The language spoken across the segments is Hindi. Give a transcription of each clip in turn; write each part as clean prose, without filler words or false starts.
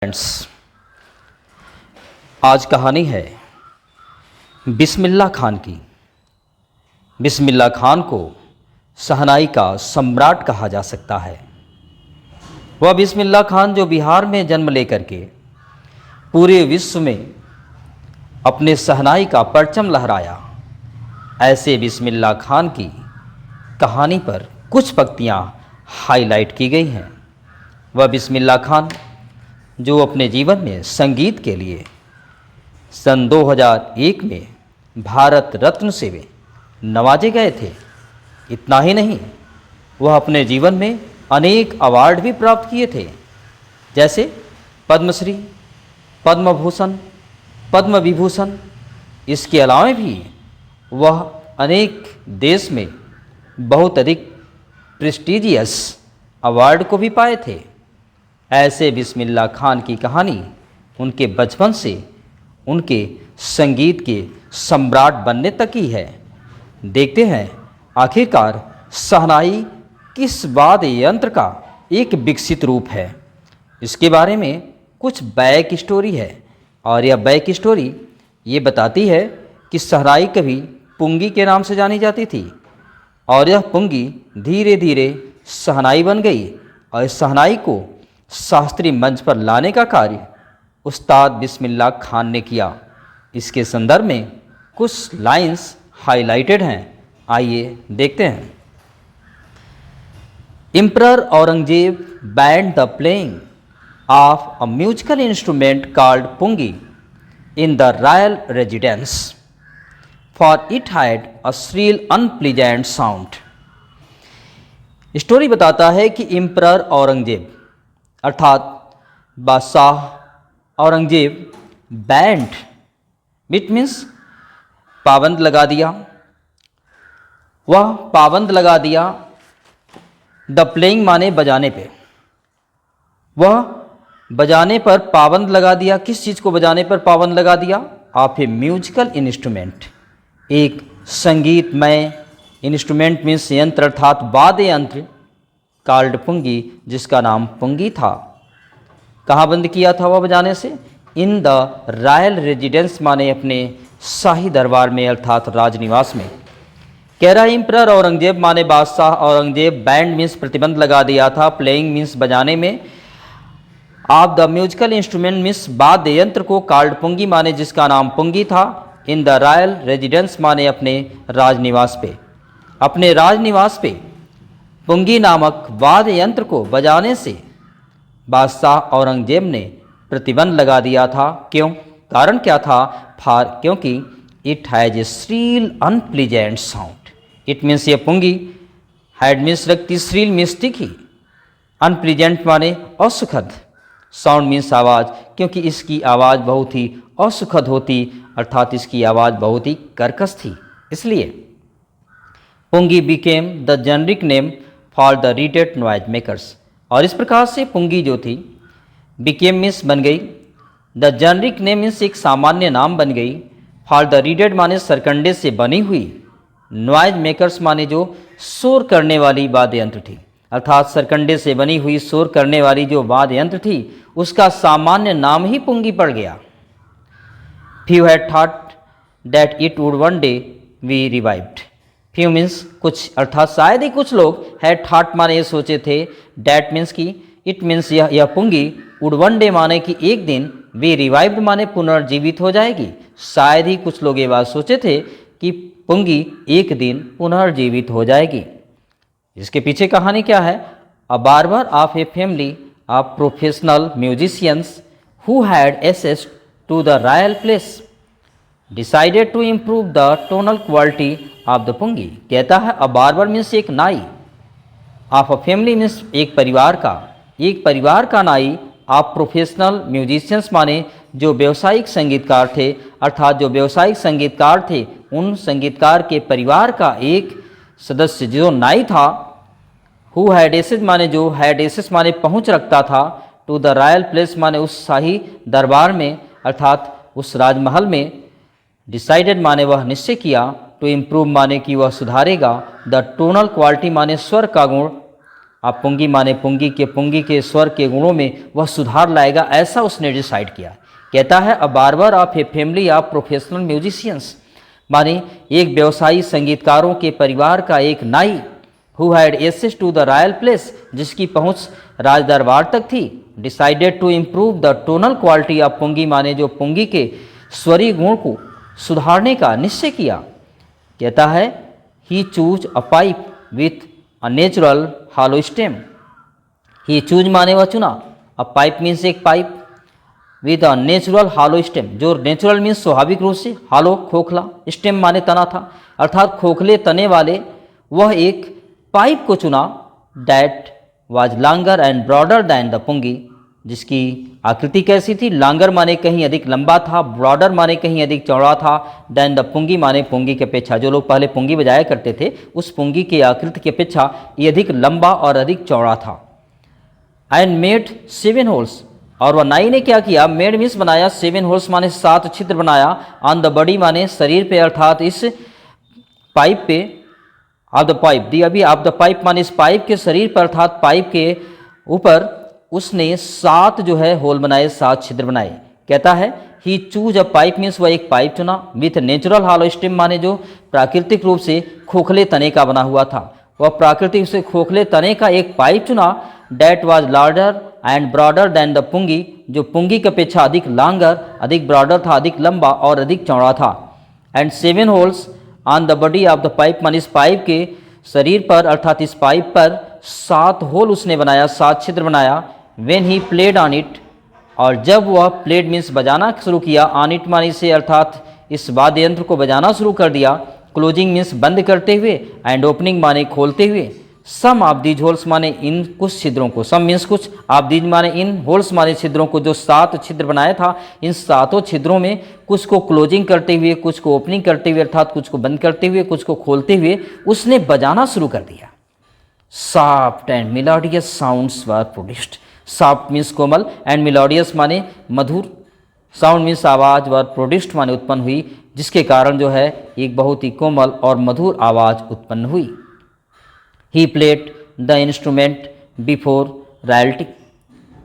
फ्रेंड्स, आज कहानी है बिस्मिल्लाह खान की। बिस्मिल्लाह खान को शहनाई का सम्राट कहा जा सकता है। वह बिस्मिल्लाह खान जो बिहार में जन्म लेकर के पूरे विश्व में अपने शहनाई का परचम लहराया, ऐसे बिस्मिल्लाह खान की कहानी पर कुछ पंक्तियाँ हाईलाइट की गई हैं। वह बिस्मिल्लाह खान जो अपने जीवन में संगीत के लिए सन 2001 में भारत रत्न से वे नवाजे गए थे। इतना ही नहीं, वह अपने जीवन में अनेक अवार्ड भी प्राप्त किए थे, जैसे पद्मश्री, पद्म भूषण, पद्म विभूषण। इसके अलावा भी वह अनेक देश में बहुत अधिक प्रेस्टिजियस अवार्ड को भी पाए थे। ऐसे बिस्मिल्लाह खान की कहानी उनके बचपन से उनके संगीत के सम्राट बनने तक की है। देखते हैं आखिरकार शहनाई किस वाद्य यंत्र का एक विकसित रूप है। इसके बारे में कुछ बैक स्टोरी है, और यह बैक स्टोरी ये बताती है कि शहनाई कभी पुंगी के नाम से जानी जाती थी, और यह पुंगी धीरे धीरे शहनाई बन गई, और इस शहनाई को शास्त्रीय मंच पर लाने का कार्य उस्ताद बिस्मिल्लाह खान ने किया। इसके संदर्भ में कुछ लाइंस हाईलाइटेड हैं, आइए देखते हैं। Emperor Aurangzeb banned the playing of a musical instrument called pungi in the royal residence, for it had a shrill unpleasant sound. Story बताता है कि एम्परर औरंगजेब अर्थात बादशाह औरंगजेब बैंड, इट मीन्स पाबंद लगा दिया। वह पाबंद लगा दिया द प्लेइंग माने बजाने पे। वह बजाने पर पाबंद लगा दिया। किस चीज़ को बजाने पर पाबंद लगा दिया? ऑफ ए म्यूजिकल इंस्ट्रूमेंट, एक संगीतमय इंस्ट्रूमेंट मीन्स यंत्र अर्थात वाद्य यंत्र कॉल्ड पुंगी, जिसका नाम पुंगी था। कहाँ बंद किया था वह बजाने से? इन द रॉयल रेजिडेंस माने अपने शाही दरबार में अर्थात राजनिवास में। कह रहा एम्परर औरंगजेब माने बादशाह औरंगजेब, बैंड मीन्स प्रतिबंध लगा दिया था, प्लेइंग मीन्स बजाने में, of the musical instrument means वाद्य यंत्र को, कॉल्ड पुंगी माने जिसका नाम पुंगी था, इन द रॉयल रेजिडेंस माने अपने राजनिवास पे। अपने राजनिवास पे पुंगी नामक वाद्य यंत्र को बजाने से बादशाह औरंगजेब ने प्रतिबंध लगा दिया था। क्यों? कारण क्या था? क्योंकि it has a Srila unpleasant sound. It means ये पुंगी, हैड मीन्स रखती, श्रील मीन्स तीखी, अनप्लीजेंट माने असुखद, साउंड मीन्स आवाज़, क्योंकि इसकी आवाज़ बहुत ही असुखद होती, अर्थात इसकी आवाज़ बहुत ही कर्कश थी। इसलिए pungi became the generic name for the reeded noise makers. और इस प्रकार से पुंगी जो थी बिकेम मीन्स बन गई, द जेनरिक नेम मीन्स एक सामान्य नाम बन गई, फॉर द रीडेड माने सरकंडे से बनी हुई, नॉइज मेकर्स माने जो शोर करने वाली वाद्य यंत्र थी, अर्थात सरकंडे से बनी हुई शोर करने वाली जो वाद्य यंत्र थी उसका सामान्य नाम ही पुंगी पड़ गया। Few had thought that it would one day B revived. Few means कुछ, अर्थात शायद ही कुछ लोग, हैड थॉट माने ये सोचे थे, डैट मीन्स की, इट मीन्स यह पुंगी, वुड वन डे माने कि एक दिन, वे रिवाइव्ड माने पुनर्जीवित हो जाएगी। शायद ही कुछ लोग ये बात सोचे थे कि पुंगी एक दिन पुनर्जीवित हो जाएगी। इसके पीछे कहानी क्या है? A barber of a family of professional musicians who had access to the royal place decided to improve the tonal quality of the pungi. कहता है अ बार्बर मीन्स एक नाई, ऑफ अ फैमिली मीन्स एक परिवार का नाई, ऑफ प्रोफेशनल म्यूजिशियंस माने जो व्यावसायिक संगीतकार थे, अर्थात जो व्यावसायिक संगीतकार थे उन संगीतकार के परिवार का एक सदस्य जो नाई था, हु हैड एक्सेस माने जो, हैड एक्सेस माने पहुँच रखता था, टू द रॉयल प्लेस माने उस शाही दरबार में अर्थात उस राजमहल में, डिसाइडेड माने वह निश्चय किया, टू इम्प्रूव माने कि वह सुधारेगा, द टोनल क्वालिटी माने स्वर का गुण, अब पुंगी के स्वर के गुणों में वह सुधार लाएगा, ऐसा उसने डिसाइड किया। कहता है a barber of a family of professional musicians, माने एक व्यवसायी संगीतकारों के परिवार का एक नाई, who had access to the royal place, जिसकी पहुंच राज दरबार तक थी, decided to improve the tonal quality of pungi, माने जो पुंगी के स्वरीय गुण को सुधारने का निश्चय किया। कहता है he choose a pipe with a natural hollow stem, he choose माने वह चुना, अ पाइप मीन्स एक pipe, with a natural hollow stem, जो नेचुरल मीन्स स्वाभाविक रूप से, हॉलो खोखला, स्टेम माने तना था, अर्थात खोखले तने वाले वह एक पाइप को चुना, that was longer and broader than the pungi, जिसकी आकृति कैसी थी, लॉन्गर माने कहीं अधिक लंबा था, ब्रॉडर माने कहीं अधिक चौड़ा था, दैन द पुंगी माने पुंगी की अपेक्षा, जो लोग पहले पुंगी बजाया करते थे उस पुंगी की आकृति की अपेक्षा ये अधिक लंबा और अधिक चौड़ा था। एंड मेड 7 होल्स, और वह नाई ने क्या किया, मेड मीन्स बनाया, 7 होल्स माने 7 छिद्र बनाया, ऑन द बॉडी माने शरीर पे, अर्थात इस पाइप पे, ऑफ द पाइप दी, अभी ऑफ द पाइप माने इस पाइप के शरीर पर, अर्थात पाइप के ऊपर उसने 7 जो है होल बनाए, 7 छिद्र बनाए। कहता है he choose a pipe means वह एक पाइप चुना, विथ नेचुरल हॉलो स्टेम माने जो प्राकृतिक रूप से खोखले तने का बना हुआ था, वह प्राकृतिक से खोखले तने का एक पाइप चुना, that was larger and broader than the pungi, जो पुंगी की अपेक्षा अधिक लॉन्गर, अधिक ब्रॉडर था, अधिक लंबा और अधिक चौड़ा था। And 7 holes on the body of the pipe, मान इस पाइप के शरीर पर, अर्थात इस पाइप पर 7 होल उसने बनाया, 7 छिद्र बनाया। When he played on it, और जब वह प्लेड मीन्स बजाना शुरू किया, ऑन इट मानी से, अर्थात इस वाद्य यंत्र को बजाना शुरू कर दिया, क्लोजिंग मीन्स बंद करते हुए, एंड ओपनिंग माने खोलते हुए, सम ऑफ दीज होल्स माने इन कुछ छिद्रों को, सम मीन्स कुछ, ऑफ दीज माने इन, होल्स माने छिद्रों को, जो 7 छिद्र बनाया था, इन 7 छिद्रों में कुछ को क्लोजिंग करते हुए, कुछ को ओपनिंग करते हुए, अर्थात कुछ को बंद करते हुए, कुछ को खोलते हुए उसने बजाना शुरू कर दिया। Soft and melodious sounds were produced, soft means Komal, and melodious माने मधुर, साउंड मीन्स आवाज, वर प्रोड्यूस्ड माने उत्पन्न हुई, जिसके कारण जो है एक बहुत ही कोमल और मधुर आवाज उत्पन्न हुई। He played the instrument before royalty,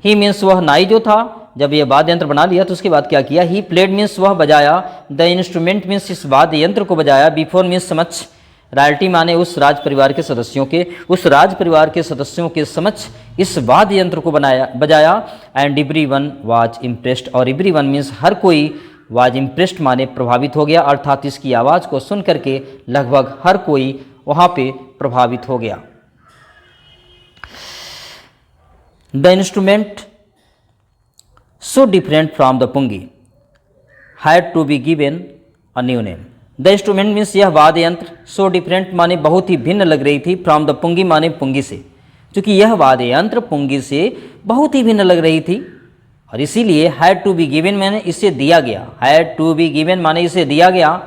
he means वह नाई जो था, जब यह वाद्य यंत्र बना लिया तो उसके बाद क्या किया, ही प्लेड मीन्स वह बजाया, द इंस्ट्रूमेंट मीन्स इस वाद्य यंत्र को बजाया, बिफोर मीन्स समक्ष, रॉयल्टी माने उस राज परिवार के सदस्यों के, उस राज परिवार के सदस्यों के समक्ष इस वाद्य यंत्र को बजाया। एंड एवरीवन वाज इम्प्रेस्ड, और एवरीवन मीन्स हर कोई, वाज इम्प्रेस्ड माने प्रभावित हो गया, अर्थात इसकी आवाज़ को सुन करके लगभग हर कोई वहाँ पे प्रभावित हो गया। The instrument so different from the pungi had to be given a new name, the instrument means यह वाद्य यंत्र, सो डिफरेंट माने बहुत ही भिन्न लग रही थी, फ्रॉम द पुंगी माने पुंगी से, क्योंकि यह वाद्य यंत्र पुंगी से बहुत ही भिन्न लग रही थी, और इसीलिए हैड टू बी गिवन माने इसे दिया गया, हैड टू बी गिवन माने इसे दिया गया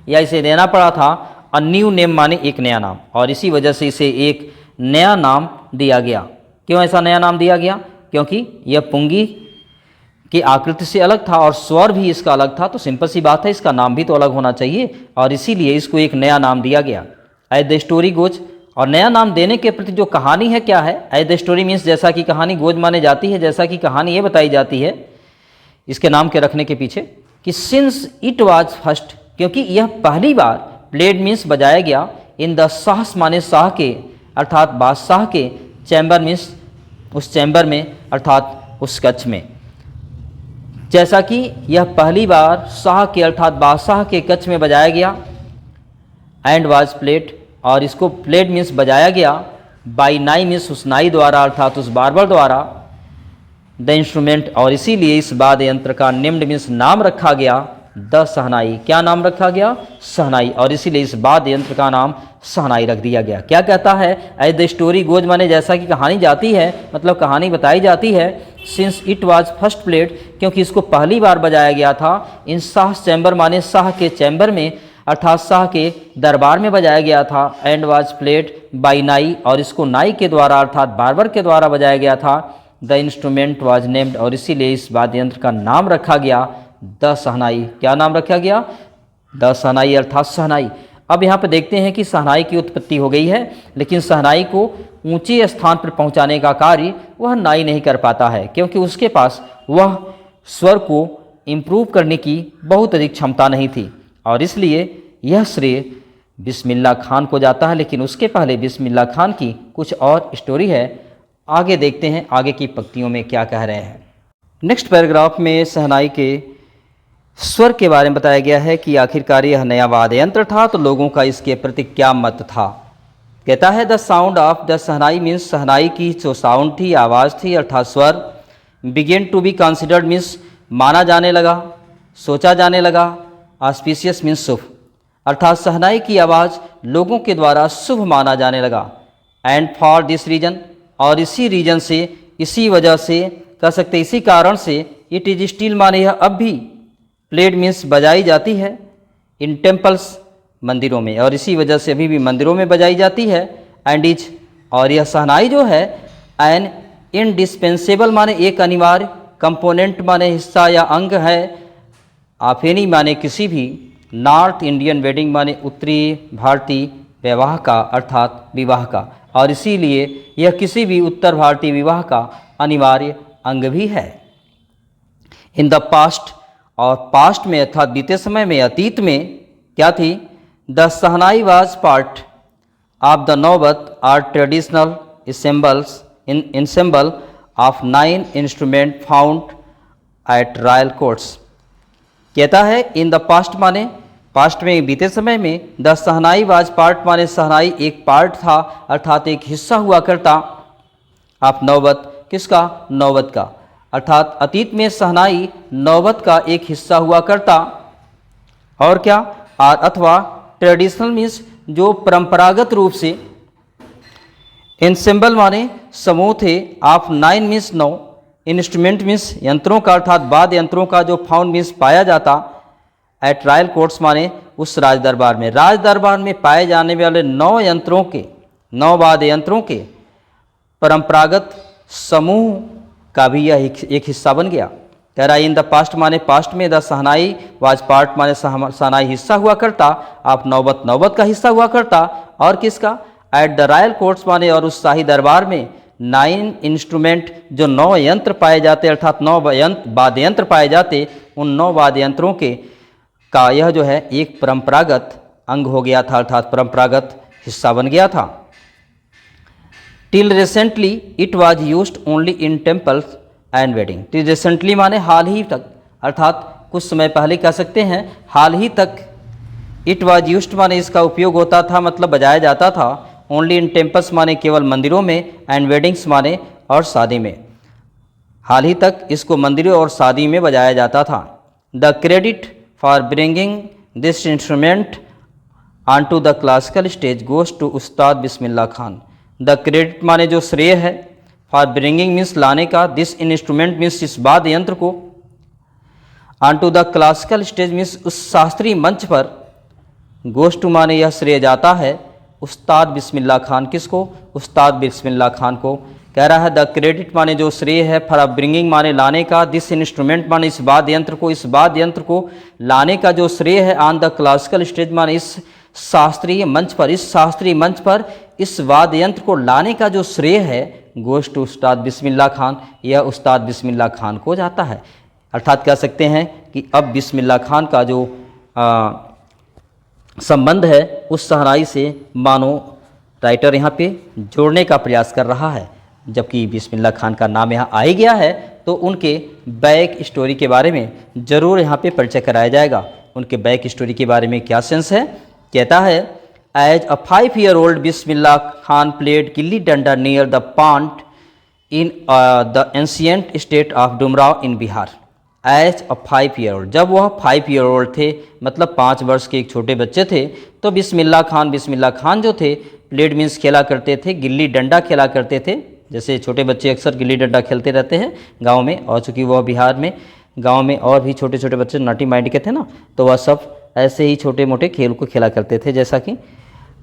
या इसे देना पड़ा था, अ न्यू नेम माने एक नया नाम, और इसी वजह से इसे एक नया नाम दिया गया। क्यों ऐसा नया नाम दिया गया, क्योंकि यह पुंगी की आकृति से अलग था और स्वर भी इसका अलग था, तो सिंपल सी बात है इसका नाम भी तो अलग होना चाहिए, और इसीलिए इसको एक नया नाम दिया गया। एज द स्टोरी गोज, और नया नाम देने के प्रति जो कहानी है क्या है, एज द स्टोरी मीन्स जैसा कि कहानी, गोज माने जाती है, जैसा कि कहानी ये बताई जाती है इसके नाम के रखने के पीछे, कि सिंस इट वाज फर्स्ट, क्योंकि यह पहली बार, प्लेड मीन्स बजाया गया, इन द शाह माने शाह के, अर्थात बादशाह के, चैम्बर मीन्स उस चैम्बर में, अर्थात उस कक्ष में, जैसा कि यह पहली बार शाह के, अर्थात बादशाह के कक्ष में बजाया गया। एंड वाज प्लेड, और इसको प्लेड मीन्स बजाया गया, बाई नाई मीन्स उस नाई द्वारा, अर्थात उस बार्बर द्वारा, द इंस्ट्रूमेंट, और इसीलिए इस वाद्य यंत्र का नेम्ड मीन्स नाम रखा गया, द शहनाई, क्या नाम रखा गया, शहनाई, और इसीलिए इस वाद्य यंत्र का नाम शहनाई रख दिया गया। क्या कहता है, एज द स्टोरी गोज माने जैसा कि कहानी जाती है, मतलब कहानी बताई जाती है, since it was first played, क्योंकि इसको पहली बार बजाया गया था, इन शाह चैम्बर माने शाह के चैम्बर में, अर्थात शाह के दरबार में बजाया गया था। एंड वाज प्लेड बाई नाई, और इसको नाई के द्वारा, अर्थात बार्बर के द्वारा बजाया गया था। द इंस्ट्रूमेंट वाज नेम्ड, और इसीलिए इस वाद्य यंत्र का नाम रखा गया द शहनाई। क्या नाम रखा गया, द शहनाई, अर्थात शहनाई। अब यहाँ पर देखते हैं कि शहनाई की उत्पत्ति हो गई है, लेकिन शहनाई को ऊंचे स्थान पर पहुंचाने का कार्य वह नाई नहीं कर पाता है, क्योंकि उसके पास वह स्वर को इम्प्रूव करने की बहुत अधिक क्षमता नहीं थी, और इसलिए यह श्रेय बिस्मिल्लाह खान को जाता है। लेकिन उसके पहले बिस्मिल्लाह खान की कुछ और स्टोरी है, आगे देखते हैं आगे की पंक्तियों में क्या कह रहे हैं। नेक्स्ट पैराग्राफ में शहनाई के स्वर के बारे में बताया गया है कि आखिरकार यह नया वाद्य यंत्र था तो लोगों का इसके प्रति क्या मत था। कहता है the sound of the shehnai means shehnai की जो साउंड थी, आवाज़ थी अर्थात स्वर, began to be considered means माना जाने लगा, सोचा जाने लगा, ऑस्पिशियस मीन्स शुभ, अर्थात शहनाई की आवाज़ लोगों के द्वारा शुभ माना जाने लगा। एंड फॉर दिस रीजन, और इसी रीजन से, इसी वजह से कह सकते, इसी कारण से इट इज स्टिल माने यह अब भी प्लेड मीन्स बजाई जाती है इन टेम्पल्स मंदिरों में, और इसी वजह से अभी भी मंदिरों में बजाई जाती है। एंड इज, और यह शहनाई जो है एन इनडिस्पेंसेबल माने एक अनिवार्य, कंपोनेंट माने हिस्सा या अंग है, ऑफ एनी माने किसी भी, नॉर्थ इंडियन वेडिंग माने उत्तरी भारतीय विवाह का अर्थात विवाह का, और इसीलिए यह किसी भी उत्तर भारतीय विवाह का अनिवार्य अंग भी है। इन द पास्ट, और पास्ट में अर्थात बीते समय में, अतीत में क्या थी, the shehnai was part of the naubat or traditional ensemble of 9 instrument found at royal courts. कहता है in the past means past में, बीते समय में, द शहनाई वाज पार्ट माने शहनाई एक पार्ट था अर्थात एक हिस्सा हुआ करता, ऑफ नौबत, किसका, नौबत का, अर्थात अतीत में शहनाई नौबत का एक हिस्सा हुआ करता, और क्या, अथवा ट्रेडिशनल मीन्स जो परंपरागत रूप से, एंसेम्बल माने समूह थे, ऑफ 9 मीन्स 9, इंस्ट्रूमेंट मीन्स यंत्रों का अर्थात वाद्य यंत्रों का, जो फाउंड मीन्स पाया जाता, एट रॉयल कोर्ट्स माने उस राज दरबार में, राज दरबार में पाए जाने वाले 9 यंत्रों के, 9 वाद्य यंत्रों के परंपरागत समूह का भी यह एक हिस्सा बन गया। कह रहा है in the past means past में, द शहनाई वाज पार्ट माने शहनाई हिस्सा हुआ करता, आप नौबत, नौबत का हिस्सा हुआ करता, और किसका, एट द रॉयल कोर्ट्स माने और उस शाही दरबार में 9 इंस्ट्रूमेंट जो 9 यंत्र पाए जाते अर्थात 9 वाद्य यंत्र पाए जाते, उन 9 वाद्य यंत्रों के का यह जो है एक परंपरागत अंग हो गया था अर्थात परंपरागत हिस्सा बन गया था। Till recently it was used only in temples and wedding. Till recently माने हाल ही तक, अर्थात कुछ समय पहले कह सकते हैं, हाल ही तक, इट वाज यूज्ड माने इसका उपयोग होता था मतलब बजाया जाता था, ओनली इन टेम्पल्स माने केवल मंदिरों में, एंड वेडिंग्स माने और शादी में, हाल ही तक इसको मंदिरों और शादी में बजाया जाता था। The credit for bringing this instrument on to the classical stage goes to Ustad Bismillah Khan. The credit माने जो श्रेय है, फॉर ब्रिंगिंग मीन्स लाने का, दिस इंस्ट्रूमेंट मीन्स इस वाद्य यंत्र को, on to the classical stage means उस शास्त्रीय मंच पर, गोज टू माने यह श्रेय जाता है उस्ताद बिस्मिल्लाह खान, किसको, उस्ताद बिस्मिल्लाह खान को। कह रहा है द क्रेडिट माने जो श्रेय है, फॉर ब्रिंगिंग माने लाने का, दिस इंस्ट्रूमेंट माने इस वाद्य यंत्र को, इस वाद्य यंत्र को लाने का जो श्रेय है, ऑन द क्लासिकल स्टेज माने इस शास्त्रीय मंच पर, इस शास्त्रीय मंच पर इस वाद्य यंत्र को लाने का जो श्रेय है, गोश टू उस्ताद बिस्मिल्लाह खान, यह उस्ताद बिस्मिल्लाह खान को जाता है। अर्थात कह सकते हैं कि अब बिस्मिल्लाह खान का जो संबंध है उस शहनाई से मानो राइटर यहाँ पे जोड़ने का प्रयास कर रहा है, जबकि बिस्मिल्लाह खान का नाम यहाँ आ ही गया है तो उनके बैक स्टोरी के बारे में ज़रूर यहाँ पे परिचय कराया जाएगा। उनके बैक स्टोरी के बारे में क्या सेंस है, कहता है as a 5-year-old Bismillah Khan played gilli danda near the pond in the ancient state of Dumraon in Bihar. As a 5-year-old, जब वह 5-year-old थे मतलब 5 वर्ष के एक छोटे बच्चे थे, तो बिस्मिल्लाह खान जो थे प्लेड मीन्स खेला करते थे, गिल्ली डंडा खेला करते थे, जैसे छोटे बच्चे अक्सर गिल्ली डंडा खेलते रहते हैं गांव में, और चूँकि वह बिहार में गांव में और भी छोटे छोटे बच्चे नॉटी माइंड के थे ना, तो वह सब ऐसे ही छोटे मोटे खेल को खेला करते थे, जैसा कि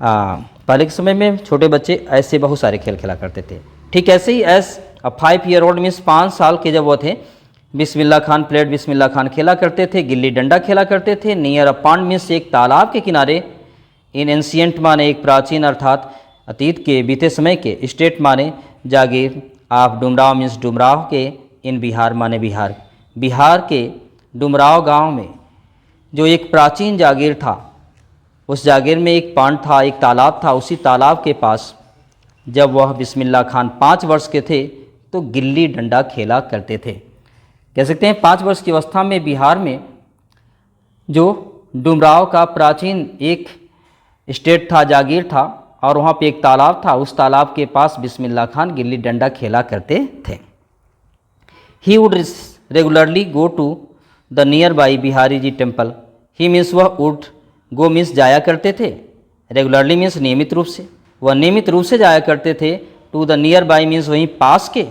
पहले के समय में छोटे बच्चे ऐसे बहुत सारे खेल खेला करते थे। ठीक ऐसे ही एज अ 5-year-old मीन्स 5 साल के जब वो थे, बिस्मिल्लाह खान प्लेड बिस्मिल्लाह खान खेला करते थे, गिल्ली डंडा खेला करते थे, नियर अ पॉन्ड मीन्स एक तालाब के किनारे, इन एंशियंट माने एक प्राचीन अर्थात अतीत के बीते समय के, स्टेट माने जागीर, ऑफ डुमराव मीन्स डुमराव के, इन बिहार माने बिहार, बिहार के डुमराव गांव में जो एक प्राचीन जागीर था, उस जागीर में एक पांड था, एक तालाब था। उसी तालाब के पास जब वह बिस्मिल्लाह खान 5 वर्ष के थे तो गिल्ली डंडा खेला करते थे। कह सकते हैं 5 वर्ष की अवस्था में बिहार में जो डुमराव का प्राचीन एक स्टेट था, जागीर था, और वहाँ पे एक तालाब था, उस तालाब के पास बिस्मिल्लाह खान गिल्ली डंडा खेला करते थे। He would regularly go to the nearby Bihari ji temple. He means वह वुड गो मीन्स जाया करते थे, रेगुलरली मीन्स नियमित रूप से, वह नियमित रूप से जाया करते थे। To the nearby means वहीं पास के,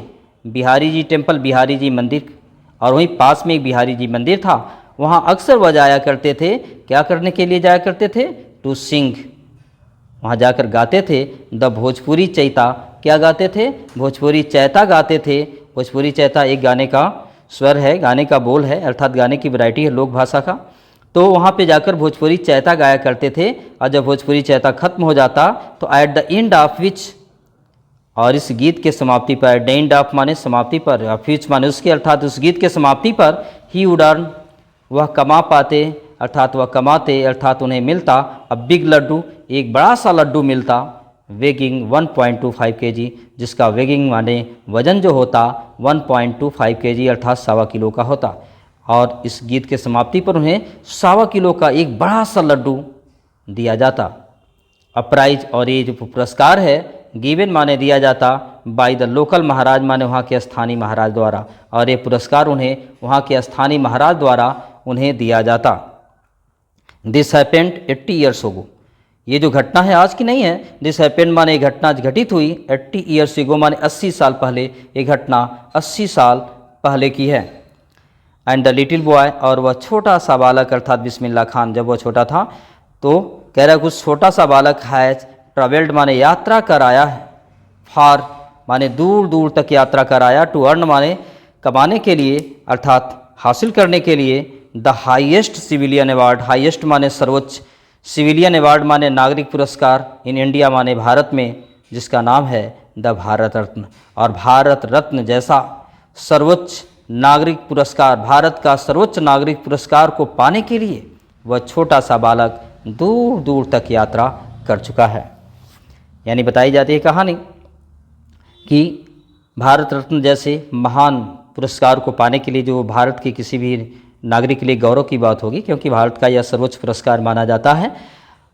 बिहारी जी टेम्पल बिहारी जी मंदिर, और वहीं पास में एक बिहारी जी मंदिर था, वहाँ अक्सर वह जाया करते थे। क्या करने के लिए जाया करते थे? टू सिंग, वहाँ जाकर गाते थे। द भोजपुरी चैता, क्या गाते थे? भोजपुरी चैता गाते थे। भोजपुरी चैता एक गाने का स्वर है, गाने का बोल है, अर्थात गाने की वैरायटी है लोक भाषा का। तो वहाँ पे जाकर भोजपुरी चैता गाया करते थे, और जब भोजपुरी चैता खत्म हो जाता तो at the end of which, और इस गीत के समाप्ति पर, एट द एंड ऑफ माने समाप्ति पर, ऑफ विच माने उसके, अर्थात उस गीत के समाप्ति पर, ही वुड अर्न, वह कमा पाते, अर्थात वह कमाते, अर्थात उन्हें मिलता अ बिग लड्डू, एक बड़ा सा लड्डू मिलता, वेगिंग 1.25 kg, जिसका वेगिंग माने वजन जो होता 1.25 kg अर्थात 1.25 किलो का होता। और इस गीत के समाप्ति पर उन्हें 1.25 किलो का एक बड़ा सा लड्डू दिया जाता। अ प्राइज, और ये जो पुरस्कार है गिवन माने दिया जाता, बाय द लोकल महाराज माने वहाँ के स्थानीय महाराज द्वारा, और ये पुरस्कार उन्हें वहाँ के स्थानीय महाराज द्वारा उन्हें दिया जाता। दिस हैपेंड 80 ईयर्स ago, ये जो घटना है आज की नहीं है। दिस हैपेंड माने ये घटना घटित हुई 80 ईयर्स ago माने 80 साल पहले, ये घटना 80 साल पहले की है। एंड द लिटिल बॉय, और वह छोटा सा बालक अर्थात बिस्मिल्लाह खान जब वह छोटा था, तो कह रहा है कुछ छोटा सा बालक हैज ट्रेवल्ड माने यात्रा कर आया है, फार माने दूर दूर तक यात्रा कर आया, टू अर्न माने कमाने के लिए अर्थात हासिल करने के लिए, the highest civilian award, highest माने सर्वोच्च, सिविलियन अवार्ड माने नागरिक पुरस्कार, इन इंडिया माने भारत में, जिसका नाम है द भारत रत्न। और भारत रत्न जैसा सर्वोच्च नागरिक पुरस्कार, भारत का सर्वोच्च नागरिक पुरस्कार को पाने के लिए वह छोटा सा बालक दूर दूर तक यात्रा कर चुका है। यानी बताई जाती है कहानी कि भारत रत्न जैसे महान पुरस्कार को पाने के लिए, जो भारत के किसी भी नागरिक के लिए गौरव की बात होगी, क्योंकि भारत का यह सर्वोच्च पुरस्कार माना जाता है।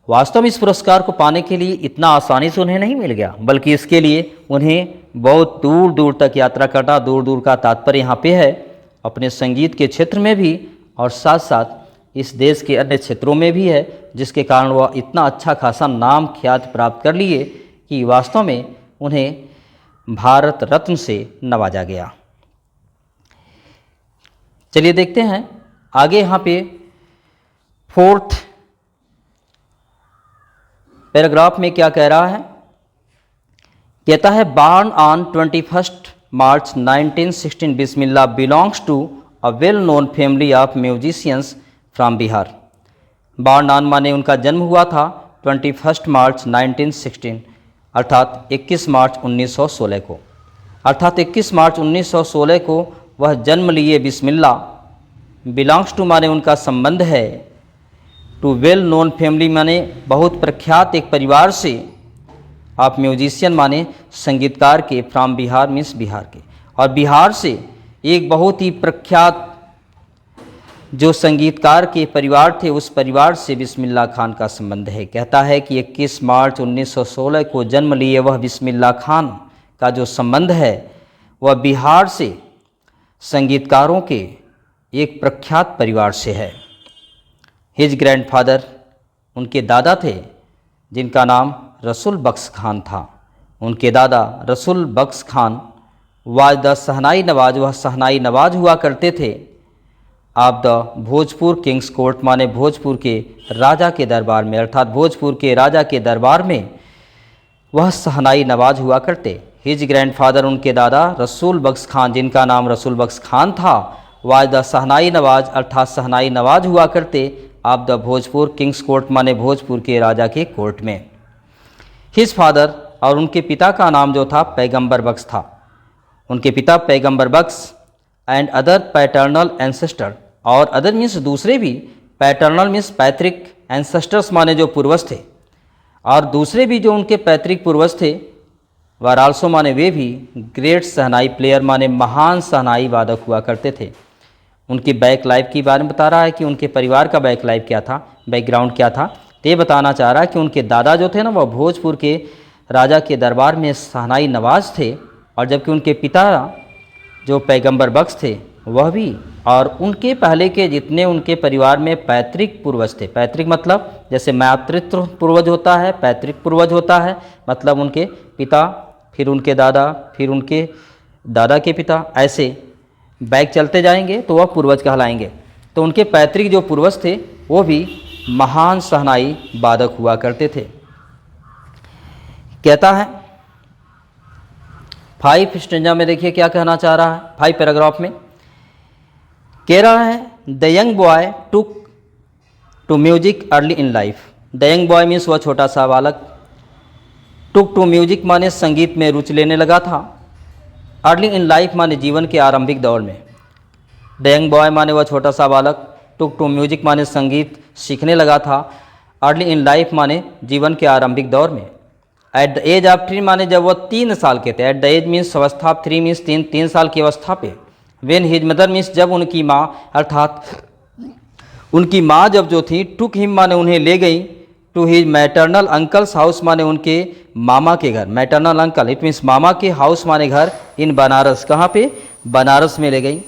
वास्तव में इस पुरस्कार को पाने के लिए इतना आसानी से उन्हें नहीं मिल गया, बल्कि इसके लिए उन्हें बहुत दूर दूर तक यात्रा करना, दूर दूर का तात्पर्य यहाँ पे है अपने संगीत के क्षेत्र में भी, और साथ साथ इस देश के अन्य क्षेत्रों में भी है, जिसके कारण वह इतना अच्छा खासा नाम ख्याति प्राप्त कर लिए कि वास्तव में उन्हें भारत रत्न से नवाजा गया। चलिए देखते हैं आगे यहाँ पे 4th पैराग्राफ में क्या कह रहा है। कहता है born on 21 March 1916 Bismillah belongs to a well known family of musicians from Bihar. Born on माने उनका जन्म हुआ था 21 मार्च 1916 अर्थात 21 मार्च 1916 को, अर्थात 21 मार्च 1916 को वह जन्म लिए। बिस्मिल्लाह बिलोंग्स टू माने उनका संबंध है, टू वेल नोन फैमिली माने बहुत प्रख्यात एक परिवार से, आप म्यूजिशियन माने संगीतकार के, फ्रॉम बिहार मीन्स बिहार के, और बिहार से एक बहुत ही प्रख्यात जो संगीतकार के परिवार थे, उस परिवार से बिस्मिल्लाह खान का संबंध है। कहता है कि 21 मार्च 1916 को जन्म लिए वह बिस्मिल्लाह खान का जो संबंध है वह बिहार से संगीतकारों के एक प्रख्यात परिवार से है। हिज ग्रैंडफादर उनके दादा थे जिनका नाम रसूल बख्श खान था। उनके दादा रसूल बख्श खान वाज द शहनाई नवाज, वह शहनाई नवाज हुआ करते थे। आप द भोजपुर किंग्स कोर्ट माने भोजपुर के राजा के दरबार में, अर्थात भोजपुर के राजा के दरबार में वह शहनाई नवाज हुआ करते। हिज ग्रैंडफादर उनके दादा रसूल बख्श खान जिनका नाम रसूल बख्श खान था, वाज द शहनाई नवाज अर्थात शहनाई नवाज हुआ करते। Of the Bhojpur Kings court माने भोजपुर के राजा के कोर्ट में। हिज फादर और उनके पिता का नाम जो था पैगंबर बख्श था। उनके पिता पैगंबर बख्श एंड अदर पैटर्नल एंसेस्टर, और अदर मीन्स दूसरे भी, पैटर्नल मीन्स पैतृक, एंसेस्टर्स माने जो पूर्वज थे, और दूसरे भी जो उनके पैतृक पूर्वज थे वर आल्सो माने वे भी ग्रेट शहनाई प्लेयर माने महान शहनाई वादक हुआ करते थे। उनकी बैक लाइफ के बारे में बता रहा है कि उनके परिवार का बैक लाइफ क्या था, बैकग्राउंड क्या था। तो ये बताना चाह रहा है कि उनके दादा जो थे ना वह भोजपुर के राजा के दरबार में शहनाई नवाज थे, और जबकि उनके पिता जो पैगंबर बख्श थे वह भी, और उनके पहले के जितने उनके परिवार में पैतृक पूर्वज थे, पैतृक मतलब जैसे मातृत्व पूर्वज होता है, पैतृक पूर्वज होता है, मतलब उनके पिता, फिर उनके दादा, फिर उनके दादा के पिता, ऐसे बैक चलते जाएंगे तो वह पूर्वज कहलाएंगे। तो उनके पैतृक जो पूर्वज थे वो भी महान शहनाई वादक हुआ करते थे। कहता है 5 स्टेंजा में, देखिए क्या कहना चाह रहा है 5 पैराग्राफ में। कह रहा है the young boy took to music early in life. The young boy means वह छोटा सा बालक, टुक टू म्यूजिक माने संगीत में रुचि लेने लगा था, अर्ली इन लाइफ माने जीवन के आरंभिक दौर में। द यंग बॉय माने वह छोटा सा बालक, टुक टू म्यूजिक माने संगीत सीखने लगा था, अर्ली इन लाइफ माने जीवन के आरंभिक दौर में। एट द एज ऑफ 3 माने जब वह 3 साल के थे, एट द एज मीन्स अवस्था, 3 मीन्स 3 साल की अवस्था पे। वेन हिज मदर मीन्स जब उनकी माँ, अर्थात उनकी माँ जब जो थी, टुक हिम माने उन्हें ले गई, to his maternal uncle's house माने उनके मामा के घर, मैटरनल अंकल इट मीन्स मामा के हाउस माने घर, इन बनारस, कहाँ पे, बनारस में ले गई।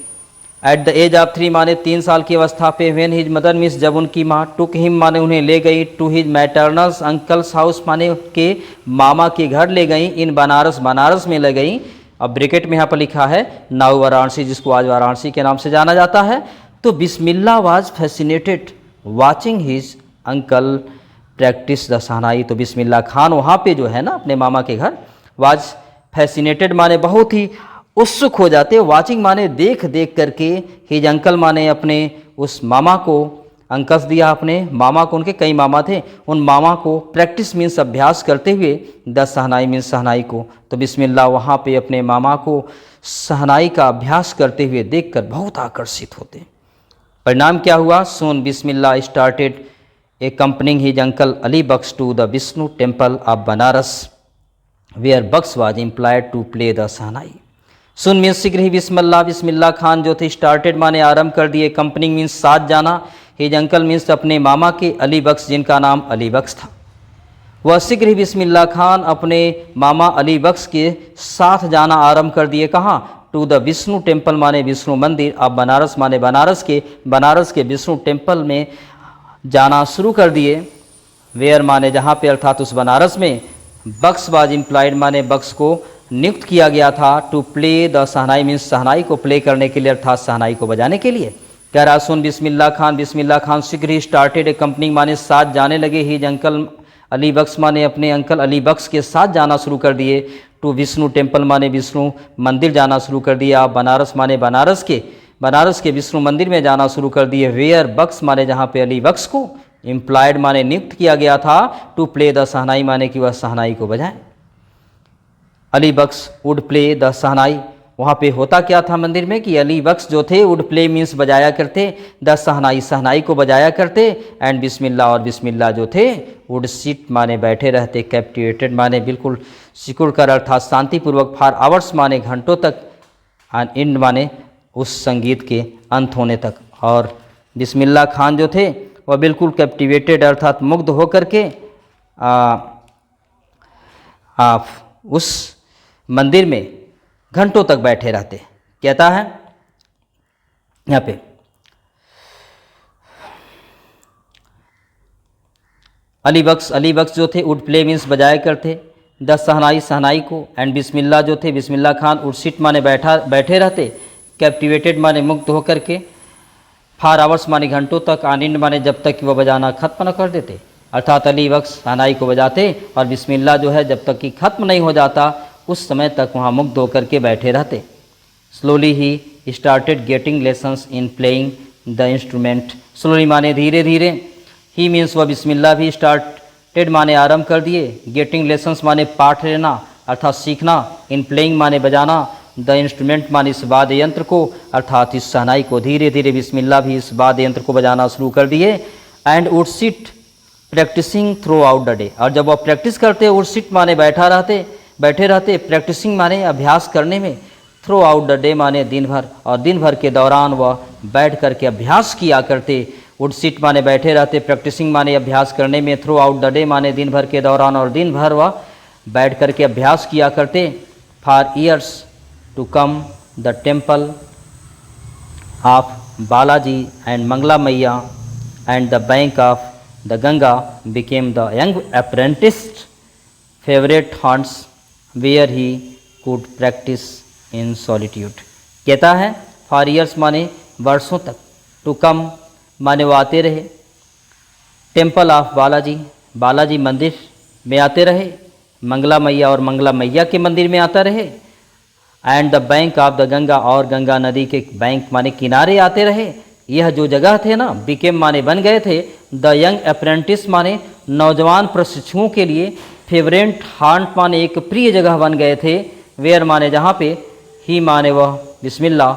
एट द एज ऑफ 3 माने 3 साल की अवस्था पे। वेन हिज मदर मीन्स जब उनकी माँ, टुक हिम माने उन्हें ले गई, to his maternal uncle's house माने के मामा के घर ले गई, इन बनारस, बनारस में ले गई। अब ब्रैकेट में यहाँ पर लिखा है नाउ वाराणसी, जिसको आज वाराणसी के नाम से जाना जाता है। तो Bismillah was fascinated watching his uncle practise the shehnai. तो बिस्मिल्लाह खान वहाँ पे जो है ना अपने मामा के घर, वाज फैसिनेटेड माने बहुत ही उत्सुक हो जाते, वाचिंग माने देख देख करके, हिज अंकल माने अपने उस मामा को, अंकस दिया अपने मामा को, उनके कई मामा थे, उन मामा को प्रैक्टिस मीन्स अभ्यास करते हुए, द शहनाई मीन्स शहनाई को। तो बिस्मिल्लाह वहाँ पे अपने मामा को शहनाई का अभ्यास करते हुए देखकर बहुत आकर्षित होते। परिणाम क्या हुआ, सोन बिस्मिल्लाह started accompanying his uncle Ali Baksh to the Vishnu temple of Banaras, where Baksh was employed to play the shehnai. Soon means शीघ्र ही, बिस्मिल्लाह, बिस्मिल्लाह खान जो थे स्टार्टेड माने आरंभ कर दिए, कंपनी मीन्स साथ जाना, हिज अंकल मीन्स अपने मामा के, अली बख्श जिनका नाम अली बख्श था, वह शीघ्र ही बिस्मिल्लाह खान अपने मामा अली बख्श के साथ जाना आरंभ कर दिए। कहाँ, टू द विष्णु टेम्पल माने विष्णु मंदिर, अब बनारस माने बनारस के विष्णु टेम्पल में जाना शुरू कर दिए। वेयर माने जहाँ पे, अर्थात उस बनारस में। बख्श वाज इम्प्लाइड माने बख्श को नियुक्त किया गया था, to play the shehnai means shehnai को प्ले करने के लिए, अर्थात शहनाई को बजाने के लिए। कह रहा सुन बिस्मिल्लाह खान शीघ्र ही स्टार्टेड ए कंपनी माने साथ जाने लगे, हिज अंकल अली बख्श माने अपने अंकल अली बख्श के साथ जाना शुरू कर दिए, टू विष्णु टेम्पल माने विष्णु मंदिर जाना शुरू कर दिया, बनारस माने बनारस के विष्णु मंदिर में जाना शुरू कर दिए। वेयर बख्श माने जहाँ पे अली बख्श को, एम्प्लॉयड माने नियुक्त किया गया था, टू प्ले द शहनाई माने कि वह शहनाई को बजाएं। अली बख्श वुड प्ले द शहनाई, वहाँ पे होता क्या था मंदिर में कि अली बख्श जो थे वुड प्ले मीन्स बजाया करते, द शहनाई शहनाई को बजाया करते, एंड बिस्मिल्लाह और बिस्मिल्लाह जो थे वुड सिट माने बैठे रहते, कैप्टिवेटेड माने बिल्कुल सिकुड़ कर, अर्थात शांतिपूर्वक, फॉर आवर्स माने घंटों तक, एंड इंड माने उस संगीत के अंत होने तक। और बिस्मिल्लाह खान जो थे वह बिल्कुल कैप्टिवेटेड अर्थात मुग्ध होकर के उस मंदिर में घंटों तक बैठे रहते। कहता है यहाँ पे अली बख्श जो थे वुड प्ले मीन्स बजाया करते, द शहनाई को, एंड बिस्मिल्लाह जो थे बिस्मिल्लाह खान वुड सिट माने बैठे रहते, कैप्टिवेटेड माने मुक्त होकर के, फार आवर्स माने घंटों तक, आनंद माने जब तक कि वह बजाना खत्म न कर देते, अर्थात अली बख्श शहनाई को बजाते और बिस्मिल्लाह जो है जब तक कि खत्म नहीं हो जाता उस समय तक वहाँ मुग्ध होकर के बैठे रहते। Slowly he started getting lessons in playing the instrument, slowly माने धीरे धीरे, ही मीन्स वह बिस्मिल्लाह भी स्टार्टेड माने आरंभ कर दिए, गेटिंग लेसन्स माने पाठ लेना अर्थात सीखना, इन प्लेइंग माने बजाना, द इंस्ट्रूमेंट माने इस वाद्य यंत्र को अर्थात इस शहनाई को, धीरे धीरे बिस्मिल्लाह भी इस वाद्य यंत्र को बजाना शुरू कर दिए। And would sit practising throughout the day, और जब वह प्रैक्टिस करते वुड सिट माने बैठे रहते, प्रैक्टिसिंग माने अभ्यास करने में, थ्रू आउट द डे माने दिन भर, और दिन भर के दौरान वह बैठ करके अभ्यास किया करते। वुड सिट माने बैठे रहते, प्रैक्टिसिंग माने अभ्यास करने में, थ्रू आउट द डे माने दिन भर के दौरान, और दिन भर वह बैठ करके अभ्यास किया करते। For years to come the temple of Balaji and Mangala Maiya and the bank of the Ganga became the young apprentice favourite haunts where he could practise in solitude. कहता है फॉर ईयर्स माने वर्षों तक, टू कम माने वो आते रहे, टेम्पल ऑफ बालाजी, बालाजी मंदिर में आते रहे, मंगला मैया और मंगला मैया के मंदिर में आता रहे, and the bank of the Ganga, और गंगा नदी के बैंक माने किनारे आते रहे। यह जो जगह थे ना, बिकेम माने बन गए थे, द यंग अप्रेंटिस माने नौजवान प्रशिक्षुओं के लिए, फेवरेट हॉन्ट माने एक प्रिय जगह बन गए थे, वेयर माने जहाँ पे, ही माने वह बिस्मिल्लाह,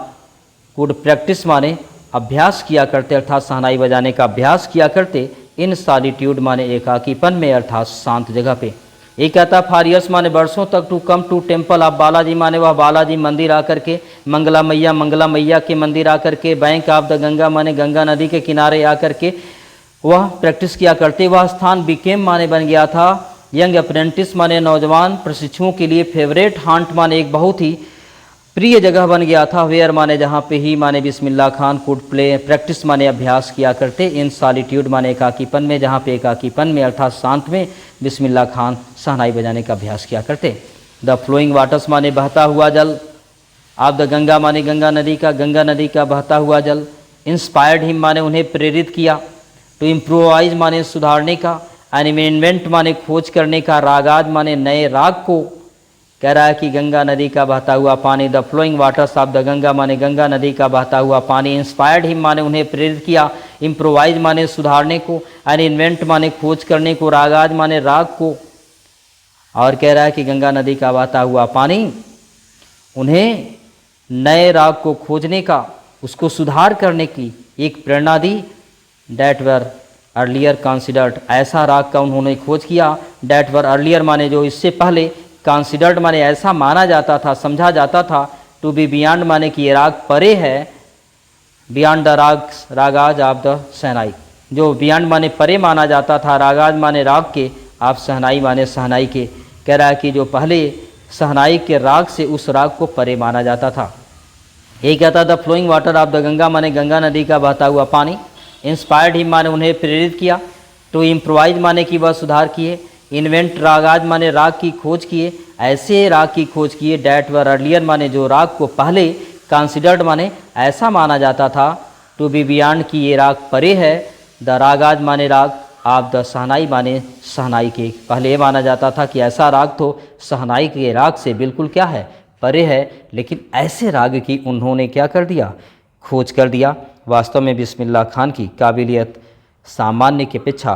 कुड प्रैक्टिस माने अभ्यास किया करते अर्थात शहनाई बजाने का अभ्यास किया करते, इन सॉलिट्यूड माने एकाकीपन में अर्थात शांत जगह पे। ये कहता फॉर ईयर्स माने वर्षों तक, to come to temple of Balaji माने वह बालाजी मंदिर आकर के, मंगला मैया के मंदिर आकर के, बैंक ऑफ द गंगा माने गंगा नदी के किनारे आकर के वह प्रैक्टिस किया करते। वह स्थान बिकेम माने बन गया था, यंग अप्रेंटिस माने नौजवान प्रशिक्षुओं के लिए, फेवरेट हॉन्ट माने एक बहुत ही प्रिय जगह बन गया था, वेयर माने जहाँ पे, ही माने Bismillah Khan could play practice माने अभ्यास किया करते, इन सॉलिट्यूड माने एकाकीपन में, जहाँ पे एकाकीपन में अर्थात शांत में बिस्मिल्लाह खान शहनाई बजाने का अभ्यास किया करते। द फ्लोइंग वाटर्स माने बहता हुआ जल, ऑफ द गंगा माने गंगा नदी का बहता हुआ जल, इंस्पायर्ड हिम माने उन्हें प्रेरित किया, टू इम्प्रोवाइज माने सुधारने का, इन्वेंट माने खोज करने का, रागाज माने नए राग को। कह रहा है कि गंगा नदी का बहता हुआ पानी, the flowing waters of the Ganga माने गंगा नदी का बहता हुआ पानी, इंस्पायर्ड हिम माने उन्हें प्रेरित किया, इम्प्रोवाइज माने सुधारने को, इन्वेंट माने खोज करने को, रागाज माने राग को। और कह रहा है कि गंगा नदी का बहता हुआ पानी उन्हें नए राग को खोजने का, उसको सुधार करने की एक प्रेरणा दी। डैट वर अर्लियर कंसिडर्ड, ऐसा राग का उन्होंने खोज किया। डैट वर अर्लियर माने जो इससे पहले, कंसिडर्ड माने ऐसा माना जाता था, समझा जाता था, टू बी बियॉन्ड माने कि ये राग परे है, beyond the ragas of the shehnai, जो बियॉन्ड माने परे माना जाता था, रागाज माने राग के, आप शहनाई माने शहनाई के। कह रहा है कि जो पहले शहनाई के राग से उस राग को परे माना जाता था। यही कहता the flowing water of the Ganga माने गंगा नदी का बहता हुआ पानी, इंस्पायर्ड हिम माने उन्हें प्रेरित किया, टू इम्प्रोवाइज माने कि वह सुधार किए, इन्वेंट रागाज माने राग की खोज किए, ऐसे राग की खोज किए। डैट वर अर्लियर माने जो राग को पहले, कंसिडर्ड माने ऐसा माना जाता था, टू बी बियॉन्ड कि ये राग परे है, द रागाज माने राग, आप द शहनाई माने शहनाई के, पहले ये माना जाता था कि ऐसा राग तो शहनाई के राग से बिल्कुल क्या है, परे है, लेकिन ऐसे राग की उन्होंने क्या कर दिया, खोज कर दिया। वास्तव में बिस्मिल्लाह खान की काबिलियत सामान्य की अपेक्षा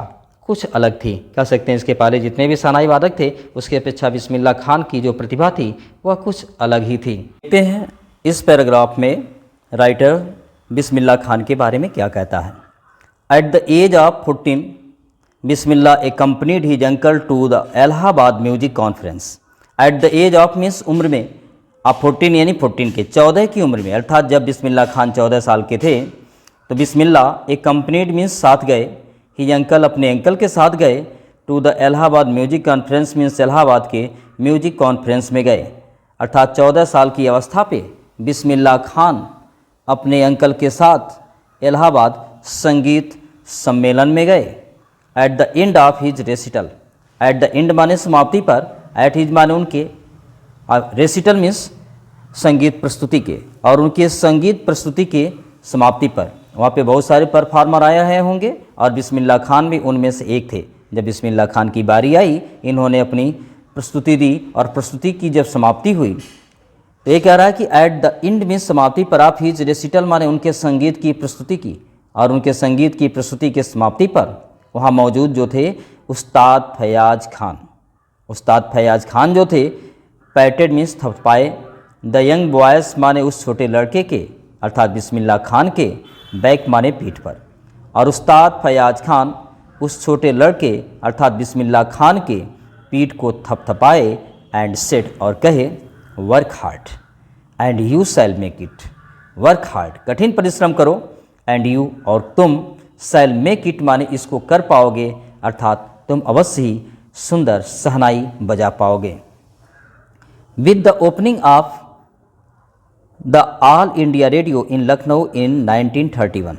कुछ अलग थी। कह सकते हैं इसके पहले जितने भी शहनाई वादक थे उसके अपेक्षा बिस्मिल्लाह खान की जो प्रतिभा थी वह कुछ अलग ही थी। देखते हैं इस पैराग्राफ में राइटर बिस्मिल्लाह खान के बारे में क्या कहता है। At the age of 14 Bismillah accompanied his uncle to the Allahabad music conference. At the age of means उम्र में, आप 14 यानी 14 के 14 की उम्र में, अर्थात जब बिस्मिल्लाह खान 14 साल के थे तो बिस्मिल्लाह accompanied मीन्स साथ गए, ही अंकल अपने अंकल के साथ गए, to the Allahabad music conference means Allahabad के म्यूजिक कॉन्फ्रेंस में गए। अर्थात 14 साल की अवस्था पे बिस्मिल्लाह खान अपने अंकल के साथ इलाहाबाद संगीत सम्मेलन में गए। At the end of his recital, at the end माने समाप्ति पर, एट हिज माने उनके, रेसिटल मीन्स संगीत प्रस्तुति के, और उनके संगीत प्रस्तुति के समाप्ति पर वहाँ पे बहुत सारे परफॉर्मर आए हैं होंगे और बिस्मिल्लाह खान भी उनमें से एक थे। जब बिस्मिल्लाह खान की बारी आई इन्होंने अपनी प्रस्तुति दी और प्रस्तुति की जब समाप्ति हुई तो ये कह रहा है कि एट द एंड मीन्स समाप्ति पर आप हिज रेसिटल माने उनके संगीत की प्रस्तुति की, और उनके संगीत की प्रस्तुति की समाप्ति पर वहाँ मौजूद जो थे उस्ताद फैयाज खान, उस्ताद फैयाज खान जो थे पैटेड मीन्स थपथपाए, द यंग बॉयस माने उस छोटे लड़के के अर्थात बिस्मिल्लाह खान के, बैक माने पीठ पर, और उस्ताद फैयाज खान उस छोटे लड़के अर्थात बिस्मिल्लाह खान के पीठ को थपथपाए एंड सेड और कहे work hard and you shall make it, work hard कठिन परिश्रम करो, एंड यू और तुम, शैल मेक इट माने इसको कर पाओगे अर्थात तुम अवश्य ही सुंदर शहनाई बजा पाओगे। With the opening of the All India Radio in Lucknow in 1931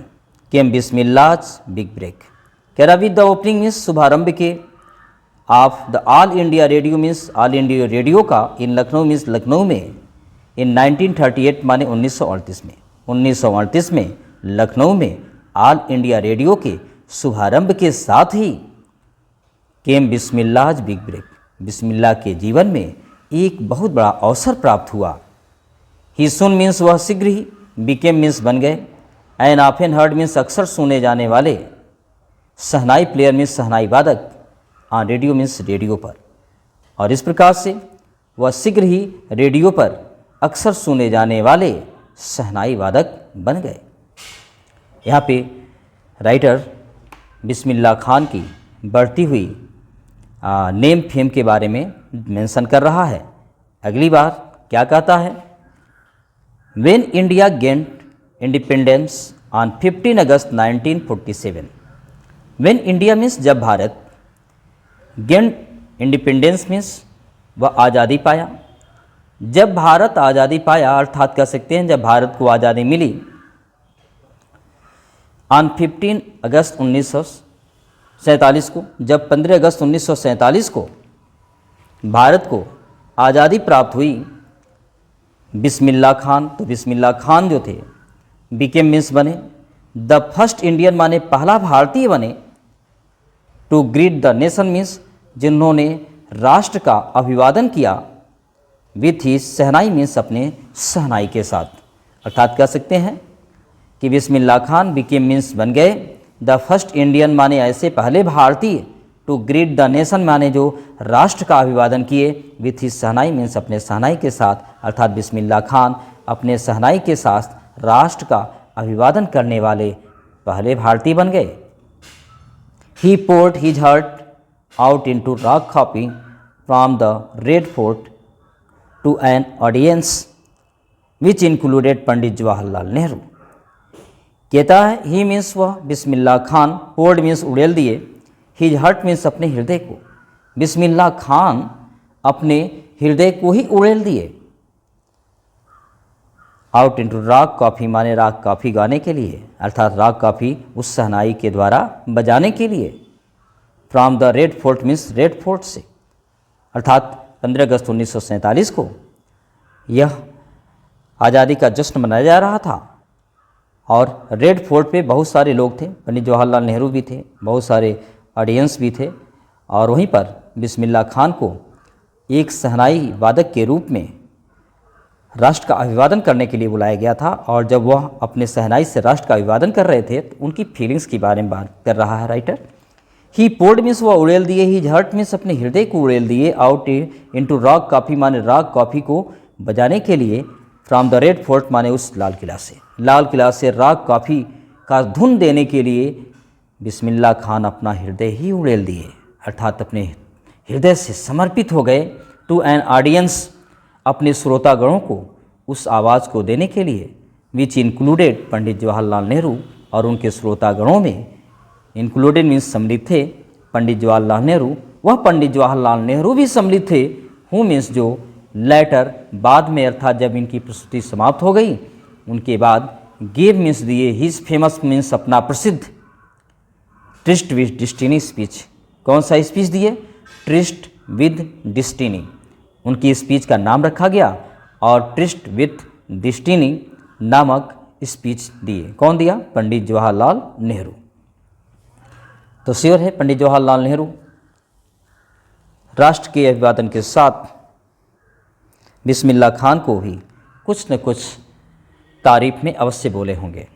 came Bismillah's big break. कह रहा विद द ओपनिंग मीन्स शुभारंभ के, of the All India Radio means All India Radio का, इन लखनऊ मीन्स लखनऊ में, इन 1938 माने 1938 में, 1938 में लखनऊ में ऑल इंडिया रेडियो के शुभारंभ के साथ ही केम बिस्मिल्लाह's बिग ब्रेक, बिस्मिल्लाह के जीवन में एक बहुत बड़ा अवसर प्राप्त हुआ। ही सुन मीन्स वह शीघ्र ही, बिकेम मीन्स बन गए, एन ऑफन हर्ड मीन्स अक्सर सुने जाने वाले, शहनाई प्लेयर मीन्स शहनाई वादक, ऑन रेडियो मीन्स रेडियो पर, और इस प्रकार से वह शीघ्र ही रेडियो पर अक्सर सुने जाने वाले शहनाई वादक बन गए। यहाँ पे राइटर बिस्मिल्लाह खान की बढ़ती हुई नेम फेम के बारे में मेंशन कर रहा है। अगली बार क्या कहता है, when India gained independence on 15 August 1947, when India means जब भारत, गेन्ड इंडिपेंडेंस मीन्स वह आज़ादी पाया, जब भारत आज़ादी पाया अर्थात कह सकते हैं जब भारत को आज़ादी मिली, ऑन 15 अगस्त 1947 को, जब 15 अगस्त 1947 को भारत को आज़ादी प्राप्त हुई, बिस्मिल्लाह खान, तो बिस्मिल्लाह खान जो थे बिकेम मीन्स बने, द फर्स्ट इंडियन माने पहला भारतीय बने, to greet the nation means जिन्होंने राष्ट्र का अभिवादन किया, विथ ही शहनाई मीन्स अपने शहनाई के साथ, अर्थात कह सकते हैं कि बिस्मिल्लाह खान बिकेम मीन्स बन गए, द फर्स्ट इंडियन माने ऐसे पहले भारतीय, टू ग्रीट द नेशन माने जो राष्ट्र का अभिवादन किए, विथ ही शहनाई मीन्स अपने शहनाई के साथ, अर्थात बिस्मिल्लाह खान अपने शहनाई के साथ राष्ट्र का अभिवादन करने वाले पहले भारतीय बन गए। He poured his heart out into rock copy from the Red Fort to an audience which included Pandit Jawaharlal Nehru. कहता है ही मीन्स वह बिस्मिल्लाह खान, पोर्ड मीन्स उड़ेल दिए, हिज हार्ट मीन्स अपने हृदय को, बिस्मिल्लाह खान अपने हृदय को ही उड़ेल दिए, आउट इनटू राग कॉफ़ी माने राग कॉफ़ी गाने के लिए, अर्थात राग कॉफ़ी उस शहनाई के द्वारा बजाने के लिए, from the Red fort means red fort से, अर्थात 15 अगस्त 1947 को यह आज़ादी का जश्न मनाया जा रहा था, और रेड फोर्ट पे बहुत सारे लोग थे, पंडित जवाहरलाल नेहरू भी थे, बहुत सारे ऑडियंस भी थे, और वहीं पर बिस्मिल्लाह खान को एक शहनाई वादक के रूप में राष्ट्र का अभिवादन करने के लिए बुलाया गया था। और जब वह अपने शहनाई से राष्ट्र का अभिवादन कर रहे थे तो उनकी फीलिंग्स के बारे में बात कर रहा है राइटर। ही पोर्ड मीन्स वह उड़ेल दिए, ही हर्ट मीन्स अपने हृदय को उड़ेल दिए, आउट इनटू राग कॉफ़ी माने राग कॉफ़ी को बजाने के लिए, फ्रॉम द रेड फोर्ट माने उस लाल किला से, लाल किला से राग कॉफ़ी का धुन देने के लिए बिस्मिल्लाह खान अपना हृदय ही उड़ेल दिए, अर्थात अपने हृदय से समर्पित हो गए, टू एन ऑडियंस अपने श्रोतागणों को उस आवाज़ को देने के लिए, विच इंक्लूडेड पंडित जवाहरलाल नेहरू, और उनके श्रोतागणों में इंक्लूडेड मीन्स सम्मिलित थे पंडित जवाहरलाल नेहरू, वह पंडित जवाहरलाल नेहरू भी सम्मिलित थे, हु मीन्स जो लेटर बाद में, अर्थात जब इनकी प्रस्तुति समाप्त हो गई उनके बाद गेव मीन्स दिए, हिज फेमस मीन्स अपना प्रसिद्ध ट्रिस्ट विद डिस्टिनी स्पीच, कौन सा स्पीच दिए, ट्रिस्ट विद डिस्टिनी, उनकी स्पीच का नाम रखा गया, और ट्रिस्ट विद डिस्टिनी नामक स्पीच दिए, कौन दिया, पंडित जवाहरलाल नेहरू। तो श्योर है पंडित जवाहरलाल नेहरू राष्ट्र के अभिवादन के साथ बिस्मिल्लाह खान को भी कुछ न कुछ तारीफ में अवश्य बोले होंगे।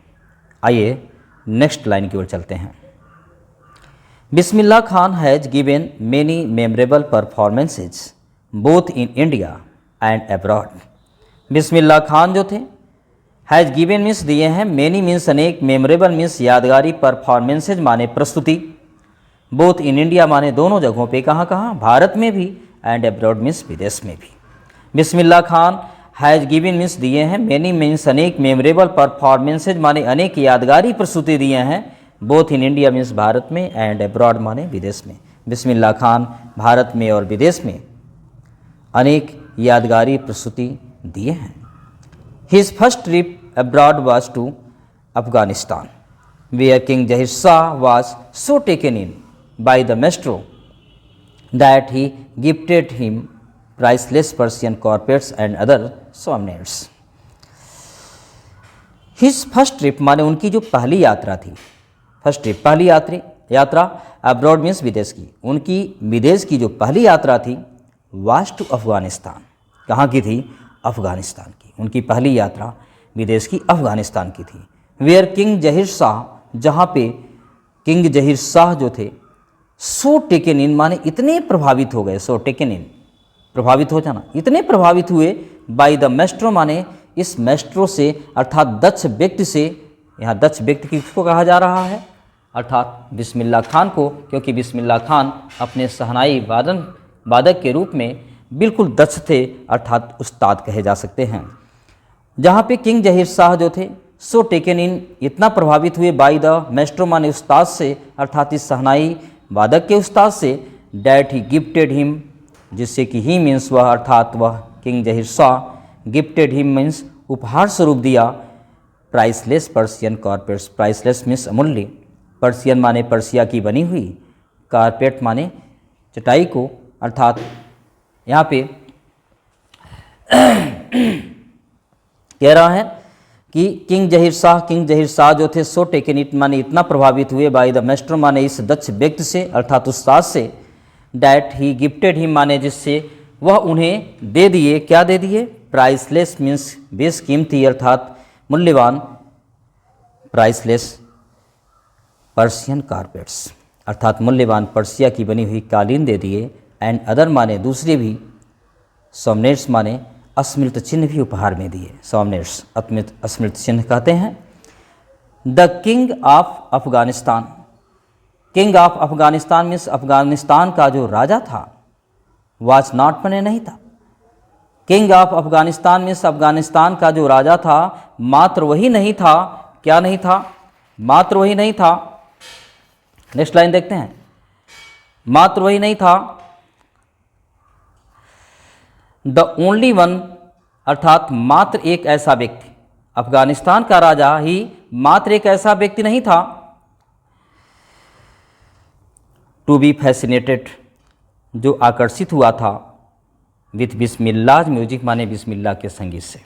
आइए नेक्स्ट लाइन की ओर चलते हैं। Bismillah Khan has given many memorable performances both in India and abroad. Bismillah Khan जो थे हैज़ गिवन मीन्स दिए हैं, मेनी मीन्स अनेक, मेमोरेबल मीन्स यादगारी, परफॉर्मेंसेज माने प्रस्तुति, बोथ इन इंडिया माने दोनों जगहों पे, कहाँ कहाँ, भारत में भी, एंड अब्रॉड मीन्स विदेश में भी। बिस्मिल्लाह खान हैज़ गिवन मीन्स दिए हैं, मेनी मीन्स अनेक, मेमोरेबल परफॉर्मेंसेज माने अनेक यादगारी प्रस्तुति दिए हैं, both in India means Bharat में, एंड अब्रॉड माने विदेश में। बिस्मिल्लाह खान भारत में और विदेश में अनेक यादगारी प्रस्तुति दिए हैं। His first trip abroad was to Afghanistan where king Zahir Shah was so taken in by the maestro that he gifted him priceless Persian carpets and other souvenirs. His first trip माने उनकी जो पहली यात्रा थी, फर्स्ट ट्रिप पहली यात्रा अब्रॉड मीन्स विदेश की, उनकी विदेश की जो पहली यात्रा थी वाज टू अफगानिस्तान, कहाँ की थी, अफगानिस्तान की। उनकी पहली यात्रा विदेश की अफगानिस्तान की थी। वेयर किंग जहीर शाह, जहाँ पे किंग जहीर शाह जो थे, सो टेकन इन माने इतने प्रभावित हो गए, सो टेकन इन प्रभावित हो जाना, इतने प्रभावित हुए, बाय द मेस्ट्रो माने इस मेस्ट्रो से, अर्थात दक्ष व्यक्ति से। यहाँ दक्ष व्यक्ति किसको कहा जा रहा है, अर्थात बिस्मिल्लाह खान को, क्योंकि बिस्मिल्लाह खान अपने शहनाई वादक के रूप में बिल्कुल दक्ष थे, अर्थात उस्ताद कहे जा सकते हैं। जहाँ पे किंग जहीर शाह जो थे, सो टेकन इन इतना प्रभावित हुए, बाय द मेस्ट्रो माने उस्ताद से, अर्थात इस शहनाई वादक के उस्ताद से, डैट ही गिफ्टेड हिम, जिससे कि ही मीन्स वह, अर्थात वह king Zahir Shah, gifted him means उपहार स्वरूप दिया, प्राइसलेस पर्शियन कॉर्पेट्स, प्राइसलेस मीन्स अमूल्य, पर्शियन माने पर्शिया की बनी हुई, कारपेट माने चटाई को, अर्थात यहाँ पे कह रहा है कि किंग जहीर शाह जो थे, सो टेकन इट माने इतना प्रभावित हुए, बाय द मेस्ट्रो माने इस दक्ष व्यक्ति से, अर्थात उस्ताद से, डैट ही गिफ्टेड हिम माने जिससे वह उन्हें दे दिए, क्या दे दिए, प्राइसलेस मीन्स बेशकीमती, अर्थात मूल्यवान, प्राइसलेस पर्शियन कारपेट्स, अर्थात मूल्यवान पर्शिया की बनी हुई कालीन दे दिए, एंड अदर माने दूसरे भी, सोवनिर्स माने स्मृत चिन्ह भी उपहार में दिए, सोवनिर्स स्मृत चिन्ह कहते हैं। The king of Afghanistan, king of Afghanistan means Afghanistan का जो राजा था, वाज नॉट माने नहीं था, king of Afghanistan means Afghanistan का जो राजा था मात्र वही नहीं था, क्या नहीं था, मात्र वही नहीं था। नेक्स्ट लाइन देखते हैं, मात्र वही नहीं था, द ओनली वन, अर्थात मात्र एक ऐसा व्यक्ति, अफगानिस्तान का राजा ही मात्र एक ऐसा व्यक्ति नहीं था, टू बी फैसिनेटेड, जो आकर्षित हुआ था, विथ बिस्मिल्लाह म्यूजिक माने बिस्मिल्लाह के संगीत से।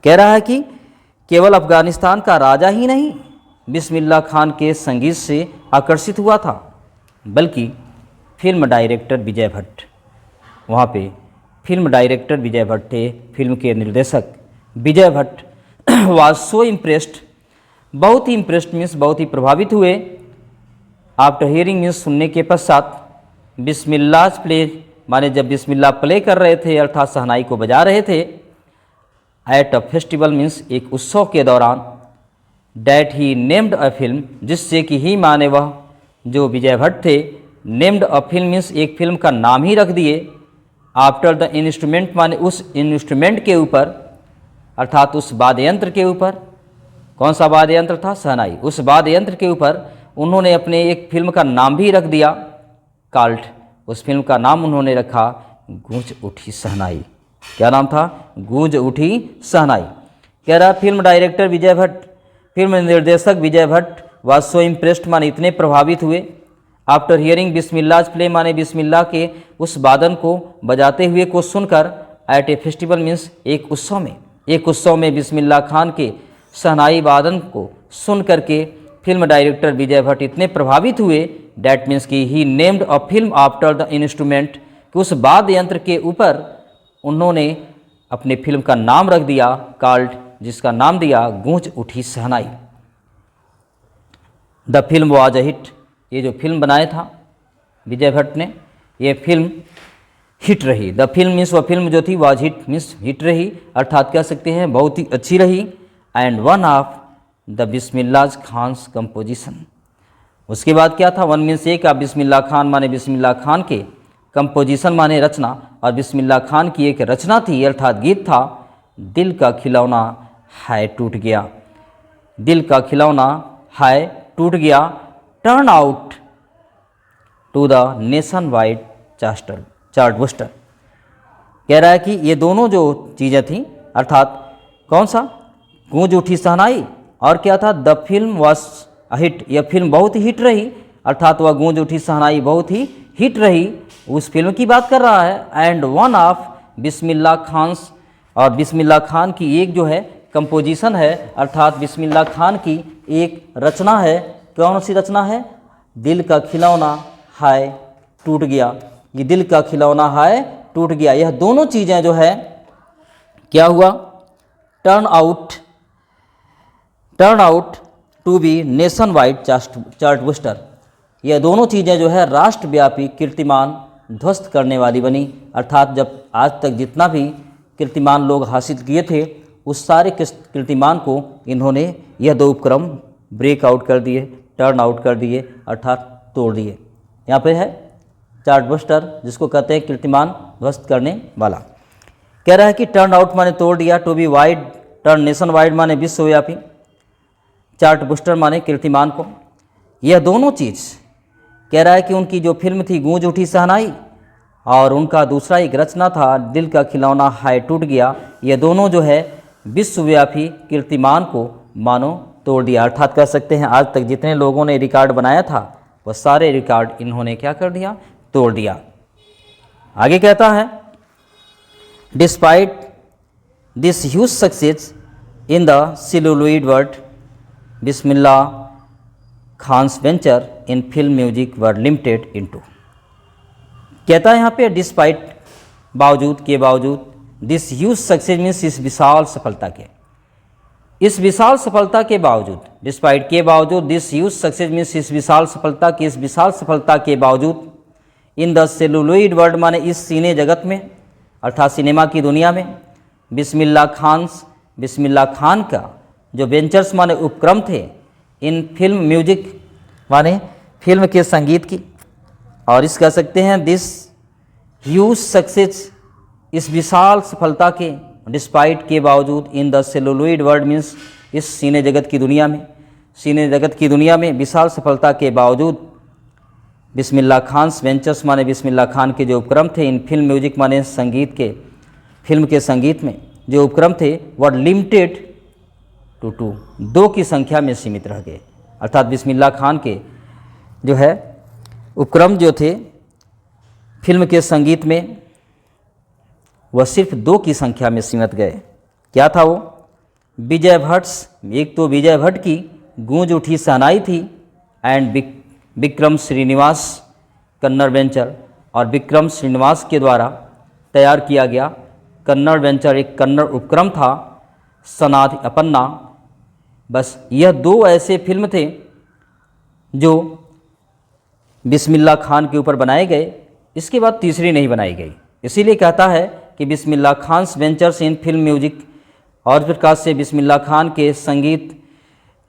कह रहा है कि केवल अफगानिस्तान का राजा ही नहीं बिस्मिल्लाह खान के संगीत से आकर्षित हुआ था, बल्कि फिल्म डायरेक्टर विजय भट्ट, वहाँ पे फिल्म डायरेक्टर विजय भट्ट थे, फिल्म के निर्देशक विजय भट्ट वाज सो इम्प्रेस्ड, बहुत ही इम्प्रेस्ड मीन्स बहुत ही प्रभावित हुए, आफ्टर हियरिंग मीन्स सुनने के पश्चात, बिस्मिल्लाह प्ले माने जब बिस्मिल्लाह प्ले कर रहे थे, अर्थात शहनाई को बजा रहे थे, एट अ फेस्टिवल मीन्स एक उत्सव के दौरान, that he named a film, जिससे कि ही माने वह जो विजय भट्ट थे, नेम्ड अ फिल्म मीन्स एक फिल्म का नाम ही रख दिए, आफ्टर द इंस्ट्रूमेंट माने उस इंस्ट्रूमेंट के ऊपर, अर्थात उस वाद्य यंत्र के ऊपर, कौन सा वाद्य यंत्र था, शहनाई, उस वाद्य यंत्र के ऊपर उन्होंने अपने एक फिल्म का नाम भी रख दिया, काल्ट, उस फिल्म का नाम उन्होंने रखा गूंज उठी शहनाई। क्या नाम था, गूंज उठी शहनाई। कह रहा फिल्म डायरेक्टर विजय भट्ट, फिल्म निर्देशक विजय भट्ट वाज सो इम्प्रेस्ड माने इतने प्रभावित हुए, आफ्टर हियरिंग बिस्मिल्लाह प्ले माने बिस्मिल्लाह के उस वादन को बजाते हुए को सुनकर, एट ए फेस्टिवल मीन्स एक उत्सव में, एक उत्सव में बिस्मिल्लाह खान के शहनाई वादन को सुन करके फिल्म डायरेक्टर विजय भट्ट इतने प्रभावित हुए, डैट मीन्स कि he named a film after the instrument, कि उस वाद्य यंत्र के ऊपर उन्होंने अपने फिल्म का नाम रख दिया, काल्ड, जिसका नाम दिया Goonj Uthi Shehnai. The film was a hit, ये जो फिल्म बनाया था विजय भट्ट ने, ये फिल्म हिट रही। द फिल्म मीन्स वह फिल्म जो थी वाज हिट मीन्स हिट रही, अर्थात कह सकते हैं बहुत ही अच्छी रही। And one of the Bismillah Khan's composition, उसके बाद क्या था, वन मीन्स एक, बिस्मिल्लाह खान माने बिस्मिल्लाह खान के, कंपोजिशन माने रचना, और बिस्मिल्लाह खान की एक रचना थी अर्थात गीत था, दिल का खिलौना है टूट गया, दिल का खिलौना है टूट गया, turn out to the nationwide chartbuster. कह रहा है कि ये दोनों जो चीज़ें थी अर्थात कौन सा, गूंज उठी शहनाई और क्या था, the film was a hit, यह फिल्म बहुत ही हिट रही, अर्थात वह गूंज उठी शहनाई बहुत ही हिट रही, उस फिल्म की बात कर रहा है। एंड वन ऑफ बिस्मिल्लाह खान्स, और बिस्मिल्लाह खान की एक जो है कंपोजिशन है, अर्थात बिस्मिल्लाह खान की एक रचना है, कौन सी रचना है, दिल का खिलौना है टूट गया, ये दिल का खिलौना है टूट गया, यह दोनों चीज़ें जो है क्या हुआ, turn out to be nationwide chartbuster, यह दोनों चीज़ें जो है राष्ट्रव्यापी कीर्तिमान ध्वस्त करने वाली बनी, अर्थात जब आज तक जितना भी कीर्तिमान लोग हासिल किए थे उस सारे कीर्तिमान को इन्होंने यह दो उपक्रम ब्रेक आउट कर दिए, टर्न आउट कर दिए, अर्थात तोड़ दिए। यहाँ पे है चार्ट बस्टर, जिसको कहते हैं कीर्तिमान ध्वस्त करने वाला। कह रहा है कि टर्न आउट माने तोड़ दिया, to be wide, turn nationwide माने विश्वव्यापी, चार्ट बस्टर माने कीर्तिमान को। यह दोनों चीज़ कह रहा है कि उनकी जो फिल्म थी गूंज उठी शहनाई और उनका दूसरा एक रचना था दिल का खिलौना है टूट गया, ये दोनों जो है विश्वव्यापी कीर्तिमान को मानो तोड़ दिया, अर्थात कह सकते हैं आज तक जितने लोगों ने रिकॉर्ड बनाया था वह सारे रिकॉर्ड इन्होंने क्या कर दिया, तोड़ दिया। आगे कहता है despite this huge success in the celluloid world, Bismillah Khan's venture in film music were limited into. कहता है यहाँ पे डिस्पाइट बावजूद के बावजूद, दिस ह्यूज सक्सेस मीन्स इस विशाल सफलता के, इस विशाल सफलता के बावजूद, डिस्पाइट के बावजूद, दिस ह्यूज सक्सेस मीन्स इस विशाल सफलता के, इस विशाल सफलता के बावजूद, इन द सेलुलॉइड वर्ल्ड माने इस सिने जगत में अर्थात सिनेमा की दुनिया में, बिस्मिल्लाह खान का जो वेंचर्स माने उपक्रम थे इन फिल्म म्यूजिक माने फिल्म के संगीत की, और इस कह सकते हैं दिस ह्यूज सक्सेस इस विशाल सफलता के, डिस्पाइट के बावजूद, इन द सेलुलॉइड वर्ल्ड मीन्स इस सिने जगत की दुनिया में, सिने जगत की दुनिया में विशाल सफलता के बावजूद, बिस्मिल्लाह खान्स वेंचर्स माने बिस्मिल्लाह खान के जो उपक्रम थे इन फिल्म म्यूजिक माने संगीत के, फिल्म के संगीत में जो उपक्रम थे वर लिमिटेड टू 2 की संख्या में सीमित रह गए, अर्थात बिस्मिल्लाह खान के जो है उपक्रम जो थे फिल्म के संगीत में वह सिर्फ 2 की संख्या में सीमित गए। क्या था वो, विजय भट्ट, एक तो विजय भट्ट की गूंज उठी शहनाई थी, एंड विक्रम श्रीनिवास कन्नड़ वेंचर, और विक्रम श्रीनिवास के द्वारा तैयार किया गया कन्नड़ वेंचर एक कन्नड़ उपक्रम था, सनाधि अपन्ना। बस यह 2 ऐसे फिल्म थे जो बिस्मिल्लाह खान के ऊपर बनाए गए, इसके बाद तीसरी नहीं बनाई गई। इसीलिए कहता है कि Bismillah Khan's ventures in film music, और प्रकार से बिस्मिल्लाह खान के संगीत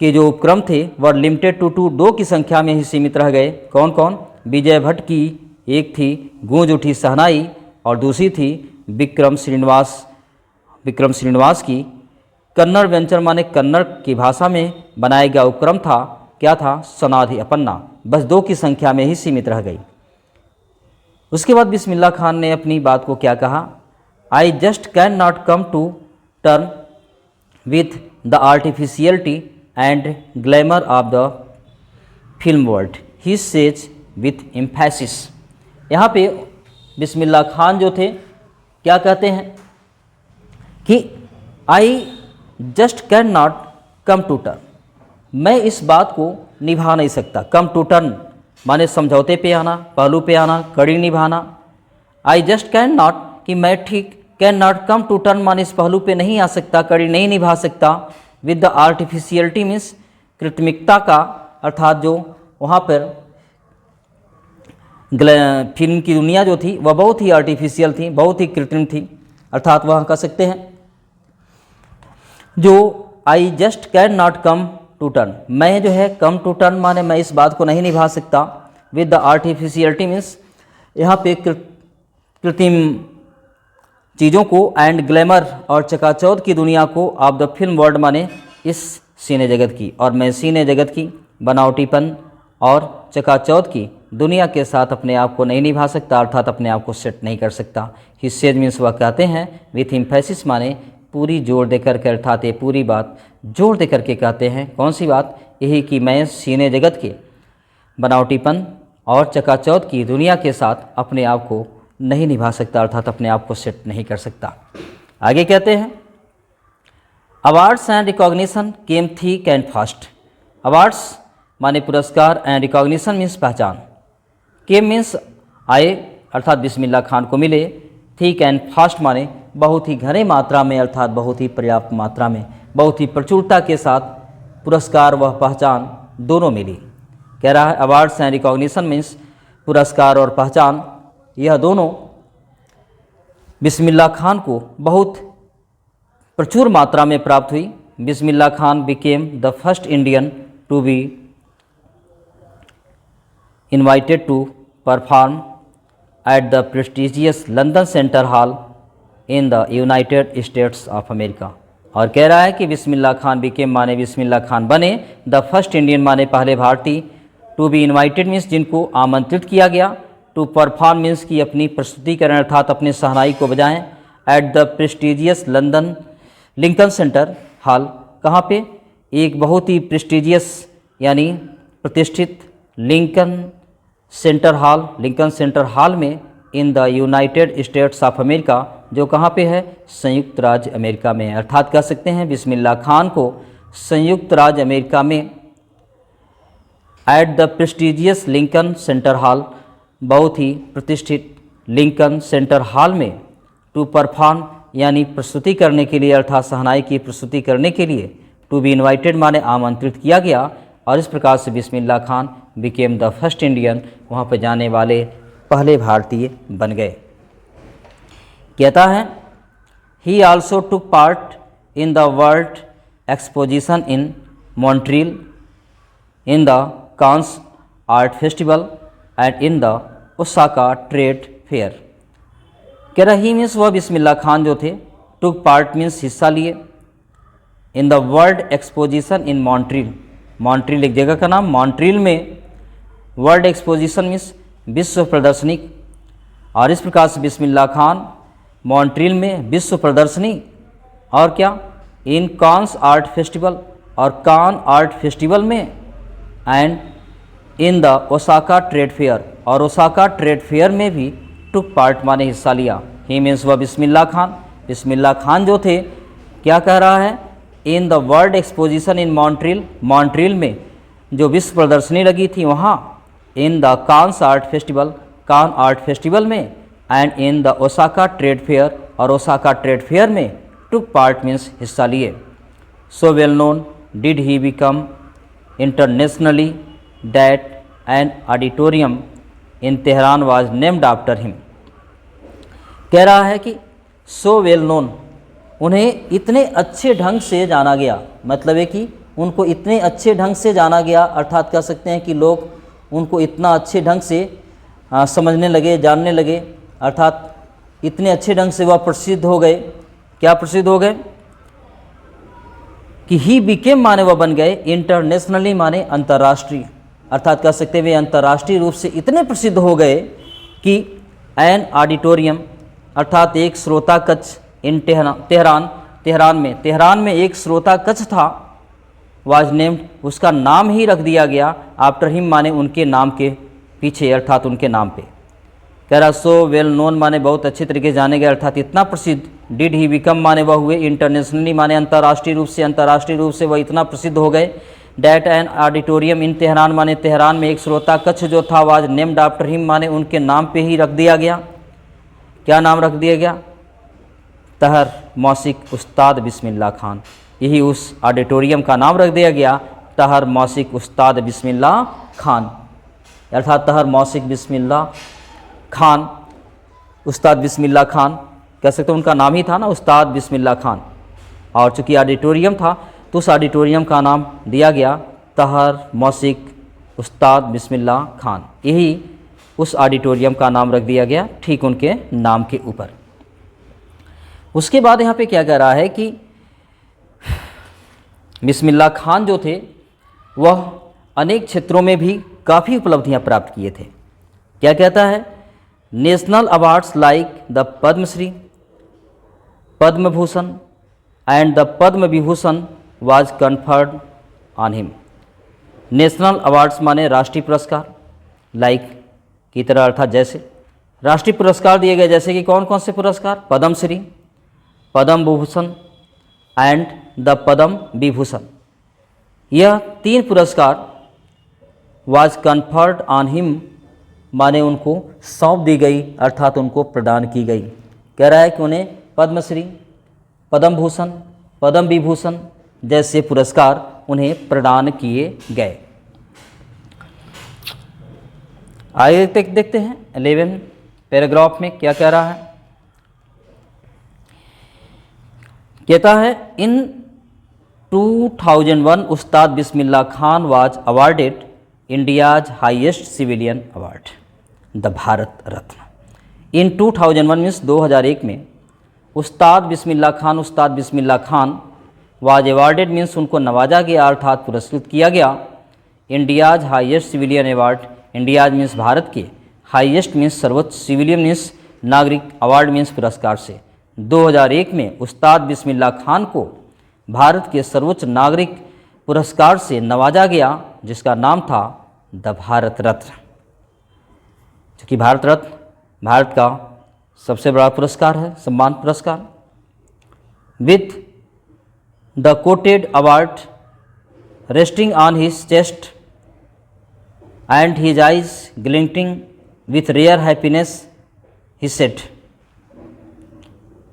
के जो उपक्रम थे वह लिमिटेड टू 2 की संख्या में ही सीमित रह गए। कौन कौन, विजय भट्ट की एक थी गूंज उठी शहनाई और दूसरी थी विक्रम श्रीनिवास की कन्नड़ वेंचर माने कन्नड़ की भाषा में बनाया गया उपक्रम था, क्या था, सनाधि अपन्ना। बस 2 की संख्या में ही सीमित रह गई। उसके बाद बिस्मिल्लाह खान ने अपनी बात को क्या कहा, I just can not come to term with the artificiality and glamour of the film world, he says with emphasis. यहाँ पे बिस्मिल्लाह खान जो थे क्या कहते हैं कि I just can not come to term, मैं इस बात को निभा नहीं सकता। कम टू टर्न माने समझौते पे आना, पहलू पे आना, कड़ी निभाना। आई जस्ट कैन नॉट कि मैं ठीक, can not come to turn माने इस पहलू पे नहीं आ सकता, कड़ी नहीं निभा सकता। विद द आर्टिफिशियलिटी मीन्स कृत्रिमता का, अर्थात जो वहाँ पर फिल्म की दुनिया जो थी वह बहुत ही आर्टिफिशियल थी, बहुत ही कृत्रिम थी। अर्थात वह कह सकते हैं जो I just can not come to turn, मैं जो है कम टू टर्न माने मैं इस बात को नहीं निभा सकता विद द आर्टिफिशियलिटी मीन्स यहाँ पे कृत्रिम चीज़ों को एंड ग्लैमर और चकाचौंध की दुनिया को ऑफ द फिल्म वर्ल्ड माने इस सिने जगत की, और मैं सिने जगत की बनावटीपन और चकाचौंध की दुनिया के साथ अपने आप को नहीं निभा सकता, अर्थात अपने आप को सेट नहीं कर सकता। ही सेज मीन्स वह कहते हैं विथ एम्फेसिस माने पूरी जोर देकर के, अर्थात ये पूरी बात जोर देकर के कहते हैं। कौन सी बात? यही कि मैं सिने जगत के बनावटीपन और चकाचौंध की दुनिया के साथ अपने आप को नहीं निभा सकता, अर्थात अपने आप को सेट नहीं कर सकता। आगे कहते हैं awards and recognition came thick and fast. Awards माने पुरस्कार एंड रिकॉग्निशन मीन्स पहचान, केम मीन्स आए अर्थात बिस्मिल्लाह खान को मिले, थिक एंड फास्ट माने बहुत ही घने मात्रा में, अर्थात बहुत ही पर्याप्त मात्रा में, बहुत ही प्रचुरता के साथ पुरस्कार व पहचान दोनों मिली। कह रहा है अवार्ड्स एंड रिकॉग्निशन मीन्स पुरस्कार और पहचान यह दोनों बिस्मिल्लाह खान को बहुत प्रचुर मात्रा में प्राप्त हुई। Bismillah Khan became the first Indian to be invited to perform at the prestigious London Center Hall in the United States of America। और कह रहा है कि बिस्मिल्लाह खान बिकेम माने बिस्मिल्लाह खान बने, द फर्स्ट इंडियन माने पहले भारतीय, टू बी इन्वाइटेड मीन्स जिनको आमंत्रित किया गया, टू परफॉर्म मीन्स की अपनी प्रस्तुति करें अर्थात अपने शहनाई को बजाएं, at the prestigious London Lincoln Center Hall, कहाँ पे? एक बहुत ही प्रेस्टिजियस यानी प्रतिष्ठित Lincoln Center Hall, Lincoln Center Hall में, in the United States of America, जो कहाँ पे है? संयुक्त राज्य अमेरिका में। अर्थात कह सकते हैं बिस्मिल्लाह खान को संयुक्त राज्य अमेरिका में eight the prestigious Lincoln Center hall, बहुत ही प्रतिष्ठित लिंकन सेंटर हॉल में, टू परफॉर्म यानी प्रस्तुति करने के लिए अर्थात शहनाई की प्रस्तुति करने के लिए, टू बी इन्वाइटेड माने आमंत्रित किया गया, और इस प्रकार से Bismillah Khan became the first Indian, वहाँ पर जाने वाले पहले भारतीय बन गए। कहता है ही also took part in the world exposition in Montreal, in the Cannes art festival and in the Osaka trade fair. कह रहा ही मीन्स वह बिस्मिल्लाह खान जो थे, टुक पार्ट मीन्स हिस्सा लिए, इन the world exposition in Montreal, Montreal एक जगह का नाम, मॉन्ट्रियल में वर्ल्ड एक्सपोजिशन मीन्स विश्व प्रदर्शनी, और इस प्रकार से बिस्मिल्लाह खान मॉन्ट्रियल में विश्व प्रदर्शनी और क्या इन कांस आर्ट फेस्टिवल, और कान आर्ट फेस्टिवल में, and in the Osaka trade fair, और ओसाका ट्रेड फेयर में भी टुक पार्ट माने हिस्सा लिया। ही मीन्स वह बिस्मिल्लाह खान जो थे, क्या कह रहा है? In the world exposition in Montreal, Montreal में जो विश्व प्रदर्शनी लगी थी वहाँ, in the Cannes art festival, Cannes art festival में, and in the Osaka trade fair, और ओसाका ट्रेड फेयर में टुक पार्ट मीन्स हिस्सा लिए। So well known did he become internationally that an auditorium in Tehran was named after him. कह रहा है कि सो वेल नोन, उन्हें इतने अच्छे ढंग से जाना गया, मतलब है कि उनको इतने अच्छे ढंग से जाना गया, अर्थात कह सकते हैं कि लोग उनको इतना अच्छे ढंग से समझने लगे, जानने लगे, अर्थात इतने अच्छे ढंग से वह प्रसिद्ध हो गए। क्या प्रसिद्ध हो गए? कि ही बिकेम माने वह बन गए, इंटरनेशनली माने अंतर्राष्ट्रीय, अर्थात कह सकते हैं वे अंतर्राष्ट्रीय रूप से इतने प्रसिद्ध हो गए कि एन ऑडिटोरियम अर्थात एक श्रोता कक्ष इन तेहरान में एक श्रोता कक्ष था, वाज नेम्ड उसका नाम ही रख दिया गया, आफ्टर हिम माने उनके नाम के पीछे, अर्थात उनके नाम पे। कह रहा सो वेल नोन माने बहुत अच्छे तरीके से जाने गए, अर्थात इतना प्रसिद्ध, डिड ही बिकम माने वह हुए, इंटरनेशनली माने अंतर्राष्ट्रीय रूप से वह इतना प्रसिद्ध हो गए, that N auditorium in Tehran माने तेहरान में एक श्रोता कक्ष जो था, was named after him means उनके नाम पे ही रख दिया गया। क्या नाम रख दिया गया? तहर मौसिक उस्ताद बिस्मिल्लाह खान, यही उस ऑडिटोरियम का नाम रख दिया गया, तहर मौसिक उस्ताद बिस्मिल्लाह खान, अर्थात तहर मौसिक बिस्मिल्लाह खान, उस्ताद बिस्मिल्लाह खान कह सकते हैं, उनका नाम ही था ना उस्ताद बिस्मिल्लाह खान। और चूँकि ऑडिटोरियम था तो उस ऑडिटोरियम का नाम दिया गया तहर मौसिक उस्ताद बिस्मिल्लाह खान, यही उस ऑडिटोरियम का नाम रख दिया गया ठीक उनके नाम के ऊपर। उसके बाद यहाँ पे क्या कह रहा है कि बिस्मिल्लाह खान जो थे वह अनेक क्षेत्रों में भी काफ़ी उपलब्धियाँ प्राप्त किए थे। क्या कहता है, national awards like the Padmashri, Padma Bhushan and the Padma Vibhushan was conferred on him. National awards माने राष्ट्रीय पुरस्कार, लाइक की तरह अर्थात जैसे राष्ट्रीय पुरस्कार दिए गए, जैसे कि कौन कौन से पुरस्कार, पद्मश्री, पद्म भूषण एंड द पद्म विभूषण, यह 3 पुरस्कार वाज कन्फर्ड ऑन हिम माने उनको सौंप दी गई अर्थात उनको प्रदान की गई। कह रहा है कि उन्हें पद्मश्री, पद्म भूषण, पद्म विभूषण जैसे पुरस्कार उन्हें प्रदान किए गए। आगे देखते हैं 11 पैराग्राफ में क्या कह रहा है। कहता है in 2001 Ustad Bismillah Khan was awarded India's highest civilian award the Bharat Ratna. In 2001 means 2001 में Ustad Bismillah Khan was awarded means उनको नवाजा गया अर्थात पुरस्कृत किया गया India's highest civilian award, India's means भारत के, हाईएस्ट मीन्स सर्वोच्च, सिविलियन मीन्स नागरिक, अवार्ड मीन्स पुरस्कार से 2001 में उस्ताद बिस्मिल्लाह खान को भारत के सर्वोच्च नागरिक पुरस्कार से नवाजा गया जिसका नाम था द भारत रत्न। क्योंकि भारत रत्न भारत का सबसे बड़ा पुरस्कार है, सम्मान पुरस्कार। With the coveted award resting on his chest and his eyes glinting with rare happiness he said.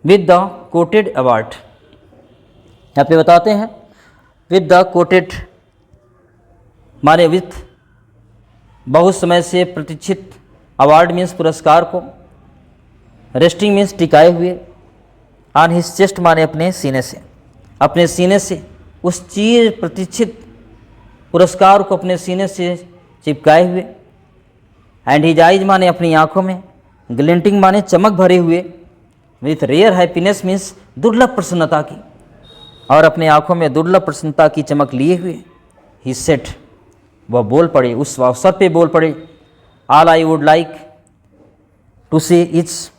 With the coveted award, यहाँ पे बताते हैं with the coveted means with बहुत समय से प्रतीक्षित, अवार्ड मीन्स पुरस्कार को, रेस्टिंग मीन्स टिकाए हुए, ऑन हिज चेस्ट माने अपने सीने से, अपने सीने से उस चिर प्रतीक्षित पुरस्कार को अपने सीने से चिपकाए हुए, एंड हिज आइज माने अपनी आंखों में, ग्लिंटिंग माने चमक भरे हुए, विथ रेयर हैप्पीनेस मीन्स दुर्लभ प्रसन्नता की, और अपने आंखों में दुर्लभ प्रसन्नता की चमक लिए हुए, ही सेड वह बोल पड़े, उस अवसर पे बोल पड़े, all I would like to say is,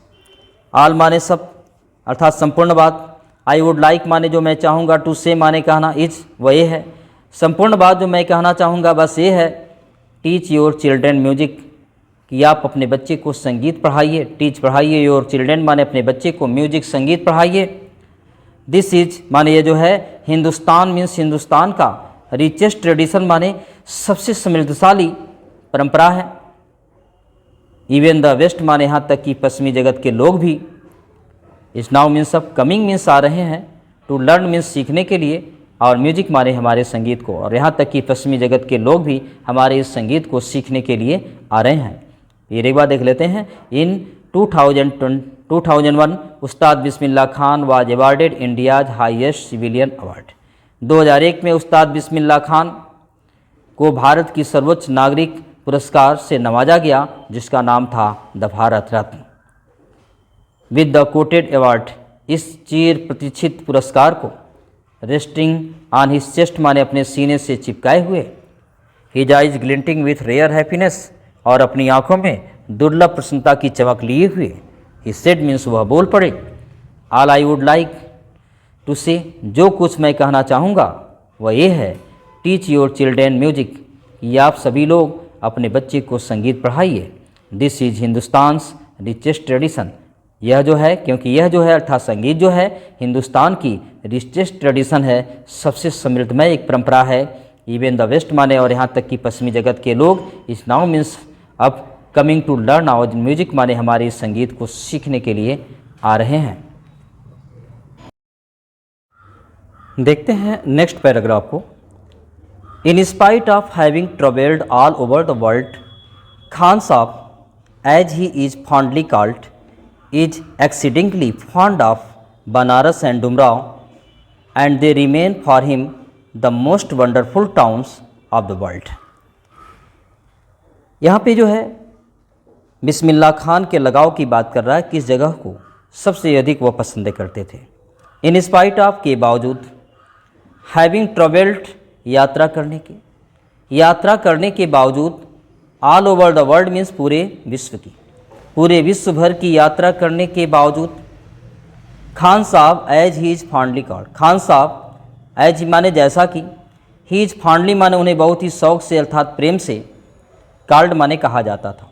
all माने सब अर्थात संपूर्ण बात, आई वुड लाइक माने जो मैं चाहूँगा, टू से माने कहना, इज वह ये है, संपूर्ण बात जो मैं कहना चाहूँगा बस ये है, टीच योर चिल्ड्रेन म्यूजिक कि आप अपने बच्चे को संगीत पढ़ाइए, टीच पढ़ाइए, योर चिल्ड्रेन माने अपने बच्चे को म्यूजिक संगीत पढ़ाइए, दिस इज माने ये जो है, हिंदुस्तान मीन्स हिंदुस्तान का, रिचेस्ट ट्रेडिशन माने सबसे समृद्धशाली परंपरा है, इवन द वेस्ट माने यहाँ तक कि पश्चिमी जगत के लोग भी, इस नाउ मीन्स अब कमिंग मीन्स आ रहे हैं, टू लर्न मीन्स सीखने के लिए, और म्यूजिक माने हमारे संगीत को, और यहाँ तक कि पश्चिमी जगत के लोग भी हमारे इस संगीत को सीखने के लिए आ रहे हैं। ये एक बार देख लेते हैं। In 2001 Ustad Bismillah Khan was awarded India's highest civilian award. 2001 में उस्ताद बिस्मिल्लाह खान को भारत की सर्वोच्च नागरिक पुरस्कार से नवाजा गया जिसका नाम था the Bharat Ratna. With the coveted award, इस चिर प्रतीक्षित पुरस्कार को, रेस्टिंग ऑन हिज चेस्ट माने अपने सीने से चिपकाए हुए, his eyes glinting with rare happiness, और अपनी आंखों में दुर्लभ प्रसन्नता की चमक लिए हुए, ही सेड मीन्स वह बोल पड़े, all I would like to say जो कुछ मैं कहना चाहूँगा वह ये है, टीच योर चिल्ड्रेन म्यूजिक कि आप सभी लोग अपने बच्चे को संगीत पढ़ाइए, दिस इज हिंदुस्तान्स रिचेस्ट ट्रेडिशन, यह जो है, क्योंकि यह जो है अर्थात संगीत जो है हिंदुस्तान की रिचेस्ट ट्रेडिशन है, सबसे समृद्धमय एक परंपरा है, इवन द वेस्ट माने और यहाँ तक कि पश्चिमी जगत के लोग, इस नाउ मीन्स अब coming to learn our music माने हमारे इस संगीत को सीखने के लिए आ रहे हैं। देखते हैं नेक्स्ट पैराग्राफ को। In spite of having traveled all over the world, Khan Sahib, as he is fondly called, is exceedingly fond of Banaras and Dumrao, and they remain for him the most wonderful towns of the world. यहाँ पे जो है बिस्मिल्लाह खान के लगाव की बात कर रहा है, किस जगह को सबसे अधिक वह पसंद करते थे। इन स्पाइट ऑफ के बावजूद, हैविंग ट्रेवल्ड यात्रा करने के बावजूद, all over the world means पूरे विश्व भर की यात्रा करने के बावजूद, Khan Sahab as he is fondly called, Khan Sahab as माने जैसा कि, ही इज़ फॉन्डली माने उन्हें बहुत ही शौक से अर्थात प्रेम से, कॉल्ड माने कहा जाता था,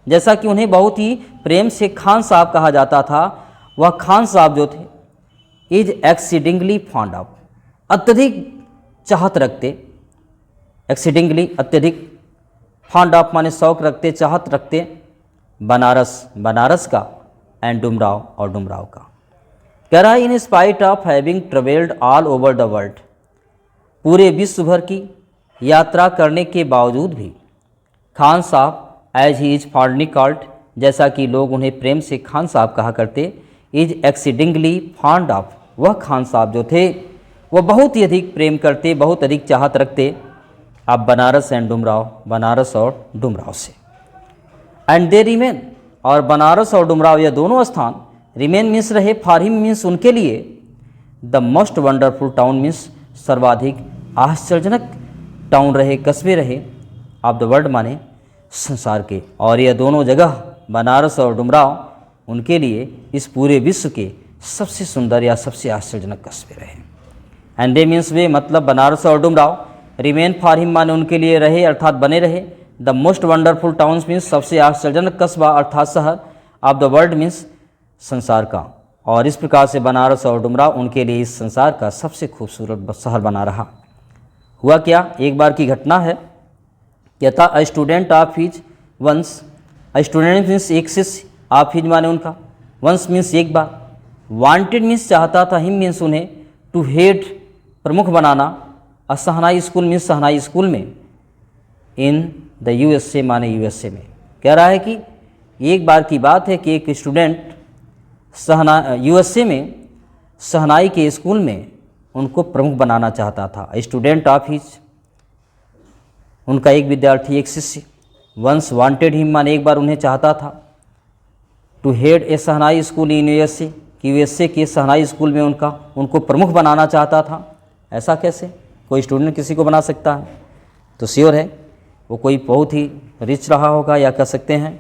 जैसा कि उन्हें बहुत ही प्रेम से खान साहब कहा जाता था। वह खान साहब जो थे इज एक्सीडिंगली फॉन्ड ऑफ, अत्यधिक चाहत रखते, एक्सीडिंगली अत्यधिक, फॉन्ड ऑफ माने शौक रखते, चाहत रखते, बनारस का, एंड डुमराव और डुमराव का। कह रहा है in spite of having travelled all over the world, पूरे विश्व भर की यात्रा करने के बावजूद भी, Khan Sahab as he is fondly called, जैसा कि लोग उन्हें प्रेम से खान साहब कहा करते, इज एक्सीडिंगली फॉन्ड ऑफ, वह खान साहब जो थे वह बहुत ही अधिक प्रेम करते, बहुत अधिक चाहत रखते आप बनारस एंड डुमराव, बनारस और डुमराव से। एंड दे रिमेन, और बनारस और डुमराव यह दोनों स्थान, रिमेन मीन्स रहे, फॉर हिम मीन्स उनके लिए, the most wonderful town means सर्वाधिक आश्चर्यजनक टाउन रहे, कस्बे रहे, ऑफ द वर्ल्ड माने संसार के। और यह दोनों जगह बनारस और डुमराव उनके लिए इस पूरे विश्व के सबसे सुंदर या सबसे आश्चर्यजनक कस्बे रहे। एंड दे मीन्स वे, मतलब बनारस और Dumraon, remain for him means उनके लिए रहे अर्थात बने रहे, the most wonderful towns means सबसे आश्चर्यजनक कस्बा अर्थात शहर, ऑफ द वर्ल्ड मीन्स संसार का। और इस प्रकार से बनारस और डुमराव उनके लिए इस संसार का सबसे खूबसूरत शहर बना रहा। हुआ क्या, एक बार की घटना है, क्या था, a student of his once, student means एक शिष्य, ऑफ हिज माने उनका, वंस मीन्स एक बार, वांटेड मीन्स चाहता था, हिम मीन्स उन्हें, टू हेड प्रमुख बनाना, अ शहनाई स्कूल मीन्स शहनाई स्कूल में, इन द यूएसए माने यूएसए में। कह रहा है कि एक बार की बात है कि एक स्टूडेंट यूएसए में शहनाई के स्कूल में उनको प्रमुख बनाना चाहता था। स्टूडेंट ऑफ हिज, उनका एक विद्यार्थी, एक शिष्य, वंस वांटेड हिम माने एक बार उन्हें चाहता था, to head a shehnai school in USA, कि यूएसए के शहनाई स्कूल में उनको प्रमुख बनाना चाहता था। ऐसा कैसे कोई स्टूडेंट किसी को बना सकता है? तो श्योर है वो कोई बहुत ही रिच रहा होगा, या कह सकते हैं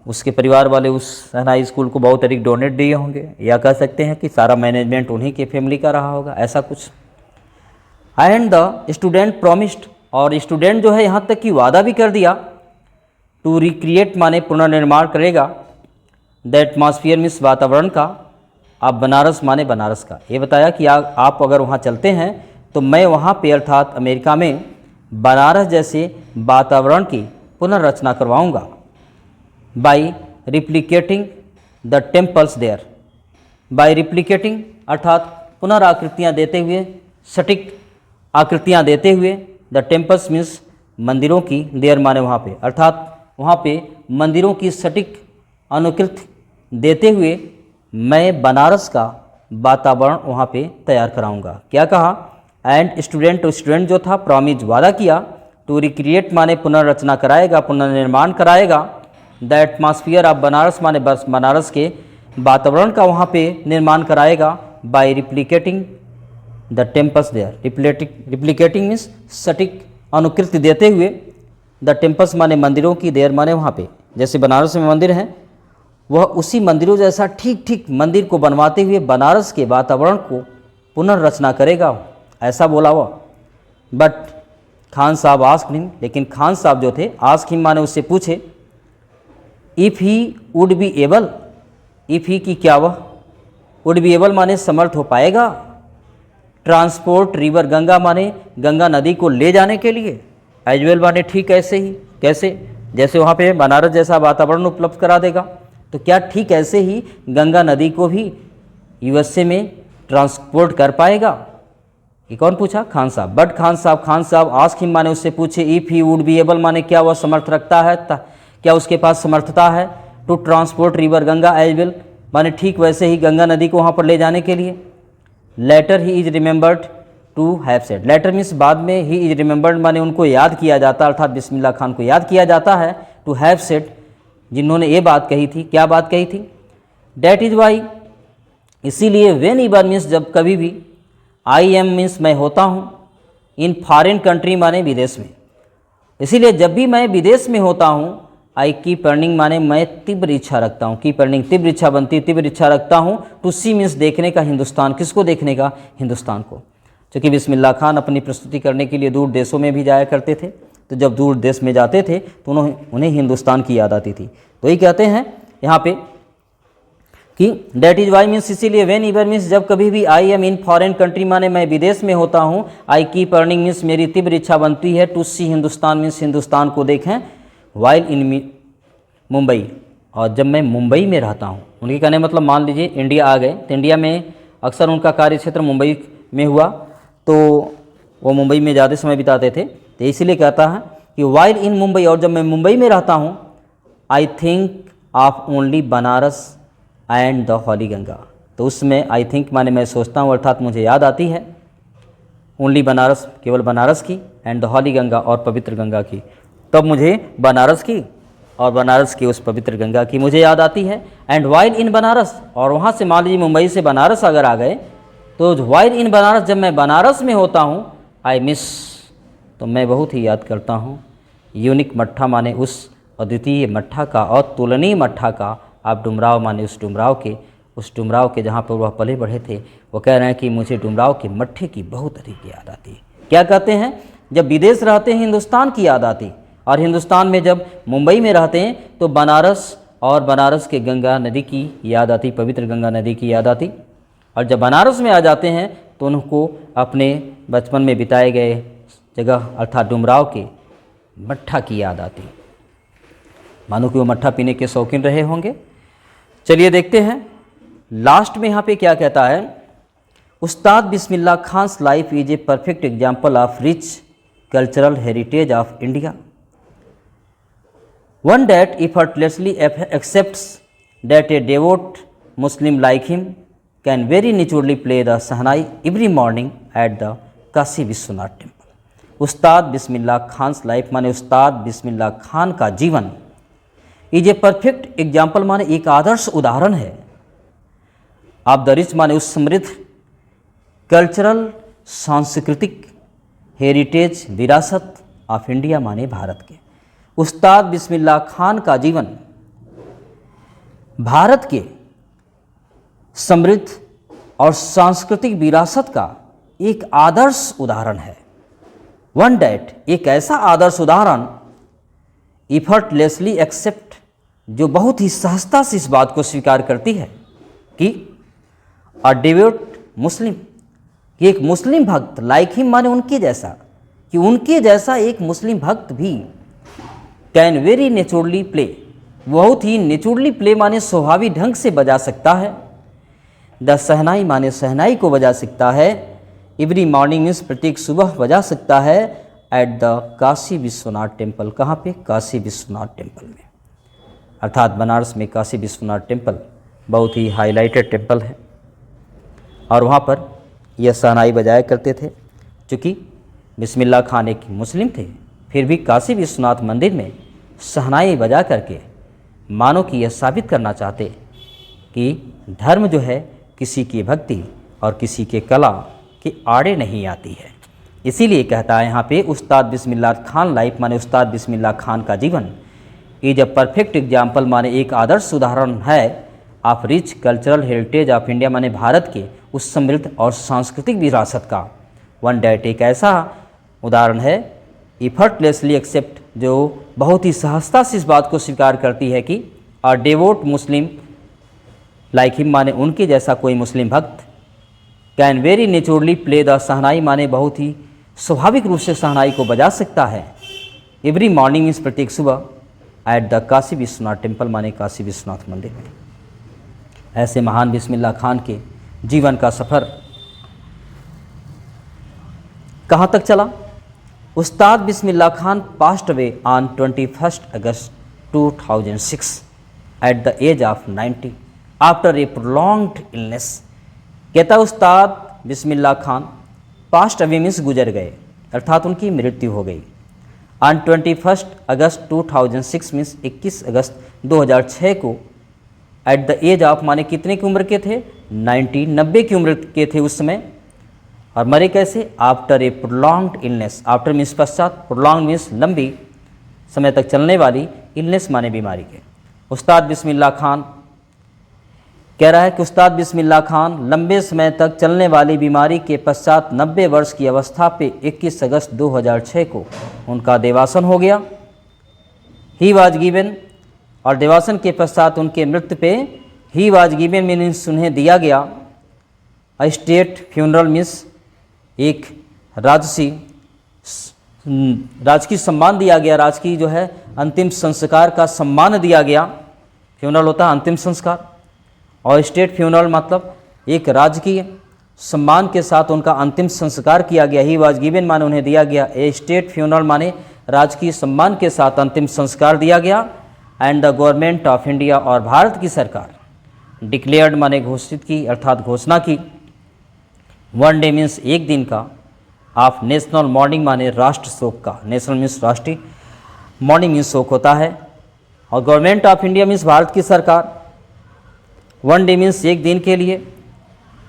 उसके परिवार वाले उस शहनाई स्कूल को बहुत अधिक डोनेट दिए होंगे, या कह सकते हैं कि सारा मैनेजमेंट उन्हीं के फैमिली का रहा होगा, ऐसा कुछ। एंड द स्टूडेंट प्रॉमिस्ड, और स्टूडेंट जो है यहाँ तक कि वादा भी कर दिया, टू रिक्रिएट माने पुनर्निर्माण करेगा, द एटमॉस्फियर मीन्स वातावरण का, आप बनारस माने बनारस का। ये बताया कि आप अगर वहाँ चलते हैं तो मैं वहाँ पे अर्थात अमेरिका में बनारस जैसे वातावरण की पुनर्रचना करवाऊँगा, by replicating the temples there, by replicating अर्थात पुनराकृतियाँ देते हुए, सटीक आकृतियाँ देते हुए, द टेम्पल्स मीन्स मंदिरों की, देयर माने वहाँ पे, अर्थात वहाँ पे मंदिरों की सटीक अनुकृति देते हुए मैं बनारस का वातावरण वहाँ पे तैयार कराऊंगा। क्या कहा? एंड स्टूडेंट जो था प्रॉमिस वादा किया, टू रिक्रिएट माने पुनर्रचना कराएगा, पुनर्निर्माण कराएगा, द एटमॉस्फियर ऑफ बनारस माने बनारस के वातावरण का वहाँ पे निर्माण कराएगा, by replicating the temples there, replicating means सटीक अनुकृति देते हुए, द टेम्पल्स माने मंदिरों की, देयर माने वहाँ पे, जैसे बनारस में मंदिर हैं वह उसी मंदिरों जैसा ठीक ठीक मंदिर को बनवाते हुए बनारस के वातावरण को पुनर्रचना करेगा, ऐसा बोला वह। बट खान साहब आस्क्ड हिम, लेकिन खान साहब जो थे आस्क्ड हिम माने उससे पूछे, if he would be able, if he की क्या वह, वुड बी एबल माने समर्थ हो पाएगा, ट्रांसपोर्ट रिवर गंगा माने गंगा नदी को ले जाने के लिए, एज वेल माने ठीक ऐसे ही, कैसे, जैसे वहाँ पे बनारस जैसा वातावरण उपलब्ध करा देगा, तो क्या ठीक ऐसे ही गंगा नदी को भी यूएसए में ट्रांसपोर्ट कर पाएगा, ये कौन पूछा? खान साहब। बट खान साहब आस्क हिम माने उससे पूछे, if he would be able माने क्या वह समर्थ रखता है, क्या उसके पास समर्थता है, to transport river Ganga as well माने ठीक वैसे ही गंगा नदी को वहाँ पर ले जाने के लिए। Later he is remembered to have said, later means बाद में, ही इज रिमेंबर्ड माने उनको याद किया जाता, अर्थात बिस्मिल्लाह खान को याद किया जाता है, टू हैव सेड जिन्होंने ये बात कही थी। क्या बात कही थी? डैट इज़ वाई, इसीलिए, वेन ईवर मीन्स जब कभी भी, आई एम मीन्स मैं होता हूँ, इन फॉरेन कंट्री माने विदेश में, इसीलिए जब भी मैं विदेश में होता हूँ, आई कीप अर्निंग माने मैं तीव्र इच्छा रखता हूँ, कीप अर्निंग तीव्र इच्छा बनती, तीव्र इच्छा रखता हूँ, टू सी मीन्स देखने का हिंदुस्तान, किसको देखने का? हिंदुस्तान को। क्योंकि बिस्मिल्लाह खान अपनी प्रस्तुति करने के लिए दूर देशों में भी जाया करते थे, तो जब दूर देश में जाते थे तो उन्हें हिंदुस्तान की याद आती थी। तो ये कहते हैं यहाँ पे कि डैट इज़ वाई मीन्स इसीलिए, वेन ईवर मीन्स जब कभी भी, I am in foreign country माने मैं विदेश में होता हूँ, आई कीप अर्निंग मीन्स मेरी तीव्र इच्छा बनती है, to see Hindustan means Hindustan को देखें, वाइल इन मुंबई, और जब मैं मुंबई में रहता हूँ। उनके कहने मतलब मान लीजिए इंडिया आ गए तो इंडिया में अक्सर उनका कार्य क्षेत्र मुंबई में हुआ, तो वो मुंबई में ज़्यादा समय बिताते थे, तो इसीलिए कहता है कि वाइल इन मुंबई, और जब मैं मुंबई में रहता हूँ, I think of only Banaras and the holy Ganga, तो उसमें आई थिंक माने मैं सोचता हूँ, अर्थात मुझे याद आती है, ओनली बनारस, केवल बनारस की, एंड द हॉली गंगा, और पवित्र गंगा की। तब मुझे बनारस की और बनारस की उस पवित्र गंगा की मुझे याद आती है। एंड वाइल इन बनारस, और वहाँ से मान लीजिए मुंबई से बनारस अगर आ गए, तो वाइल इन बनारस, जब मैं बनारस में होता हूँ, आई मिस, तो मैं बहुत ही याद करता हूँ, यूनिक मट्ठा माने उस अद्वितीय मट्ठा का, और तुलनीय मट्ठा का, आप डुमराव माने उस डुमराव के जहाँ पर वह पले बढ़े थे। वो कह रहे हैं कि मुझे डुमराव के मट्ठे की बहुत अधिक याद आती है। क्या कहते हैं? जब विदेश रहते हैं हिंदुस्तान की याद आती, और हिंदुस्तान में जब मुंबई में रहते हैं तो बनारस, और बनारस के गंगा नदी की याद आती, पवित्र गंगा नदी की याद आती। और जब बनारस में आ जाते हैं तो उनको अपने बचपन में बिताए गए जगह अर्थात डुमराव के मट्ठा की याद आती, मानो कि वो मट्ठा पीने के शौकीन रहे होंगे। चलिए देखते हैं लास्ट में यहाँ पे क्या कहता है। Ustad Bismillah Khan's life is a perfect example of rich cultural heritage of India, one that effortlessly accepts that a devout Muslim like him can very naturally play the Sahnai every morning at the Kashi Vishwanath temple. Ustad Bismillah Khan's life माने उस्ताद बिस्मिल्लाह खान का जीवन इज ए परफेक्ट एग्जाम्पल माने एक आदर्श उदाहरण है, ऑफ द रिच माने उस समृद्ध कल्चरल सांस्कृतिक हेरिटेज विरासत ऑफ इंडिया माने भारत के। उस्ताद बिस्मिल्लाह खान का जीवन भारत के समृद्ध और सांस्कृतिक विरासत का एक आदर्श उदाहरण है। वन डैट, एक ऐसा आदर्श उदाहरण, इफर्टलेसली एक्सेप्ट, जो बहुत ही सहजता से इस बात को स्वीकार करती है कि अ डिवोट मुस्लिम, कि एक मुस्लिम भक्त, लाइक हिम माने उनके जैसा, कि उनके जैसा एक मुस्लिम भक्त भी कैन वेरी नेचुरली प्ले, बहुत ही नेचुरली प्ले माने स्वाभाविक ढंग से बजा सकता है, द शहनाई माने शहनाई को बजा सकता है, एवरी मॉर्निंग मीन्स प्रत्येक सुबह बजा सकता है, at the Kashi Vishwanath temple, कहाँ पे? काशी विश्वनाथ टेम्पल में, अर्थात बनारस में काशी विश्वनाथ टेम्पल बहुत ही हाईलाइटेड टेम्पल है, और वहाँ पर यह शहनाई बजाया करते थे। चूँकि बिस्मिल्लाह खान एक मुस्लिम थे, फिर भी काशी विश्वनाथ मंदिर में शहनाई बजा करके मानो कि यह साबित करना चाहते कि धर्म जो है किसी की भक्ति और किसी के कला के आड़े नहीं आती है। इसीलिए कहता है यहाँ पे, उस्ताद बिस्मिल्लाह खान लाइफ माने उस्ताद बिस्मिल्लाह खान का जीवन इज अ परफेक्ट एग्जाम्पल माने एक आदर्श उदाहरण है, of rich cultural heritage of India माने भारत के उस समृद्ध और सांस्कृतिक विरासत का। वन डैट, एक ऐसा उदाहरण है, इफर्टलेसली एक्सेप्ट, जो बहुत ही सहजता से इस बात को स्वीकार करती है कि a devout Muslim like him means उनके जैसा कोई मुस्लिम भक्त, can very naturally play the shehnai माने बहुत ही स्वाभाविक रूप से शहनाई को बजा सकता है, एवरी मॉर्निंग मीन्स प्रत्येक सुबह, at the Kashi Vishwanath temple माने काशी विश्वनाथ मंदिर में। ऐसे महान बिस्मिल्लाह खान के जीवन का सफ़र कहाँ तक चला? Ustad Bismillah Khan passed away on 21 August 2006 at the age of 90 after a prolonged illness. कहता Ustad Bismillah Khan passed away means गुजर गए, अर्थात उनकी मृत्यु हो गई। ऑन 21 अगस्त 2006 मीन्स 21 अगस्त 2006 को एट द एज ऑफ माने कितने की उम्र के थे? 90 की उम्र के थे उस समय। और मरे कैसे? After a prolonged illness. After means पश्चात, प्रोलॉन्ग मीन्स लंबी समय तक चलने वाली, इलनेस माने बीमारी के। उस्ताद बिस्मिल्लाह खान कह रहा है कि उस्ताद बिस्मिल्लाह खान लंबे समय तक चलने वाली बीमारी के पश्चात 90 वर्ष की अवस्था पे 21 अगस्त 2006 को उनका देवासन हो गया। ही वाज गिवन, और देवासन के पश्चात उनके मृत्यु पे ही वाज गिवन मीन्स उन्हें दिया गया स्टेट फ्यूनरल मीन्स एक राजकीय सम्मान दिया गया, राजकीय जो है अंतिम संस्कार का सम्मान दिया गया। फ्यूनरल होता है अंतिम संस्कार, और स्टेट फ्यूनरल मतलब एक राजकीय सम्मान के साथ उनका अंतिम संस्कार किया गया। ही वाज गिवन माने उन्हें दिया गया, ए स्टेट फ्यूनरल माने राजकीय सम्मान के साथ अंतिम संस्कार दिया गया। And the government of India, और भारत की सरकार डिक्लेयर्ड माने घोषित की, अर्थात घोषणा की। वन डे मीन्स एक दिन का, ऑफ नेशनल मॉर्निंग माने राष्ट्र शोक का, नेशनल मीन्स राष्ट्रीय, मॉर्निंग मीन्स शोक होता है। और government of India means Bharat की सरकार, वन डे मीन्स एक दिन के लिए,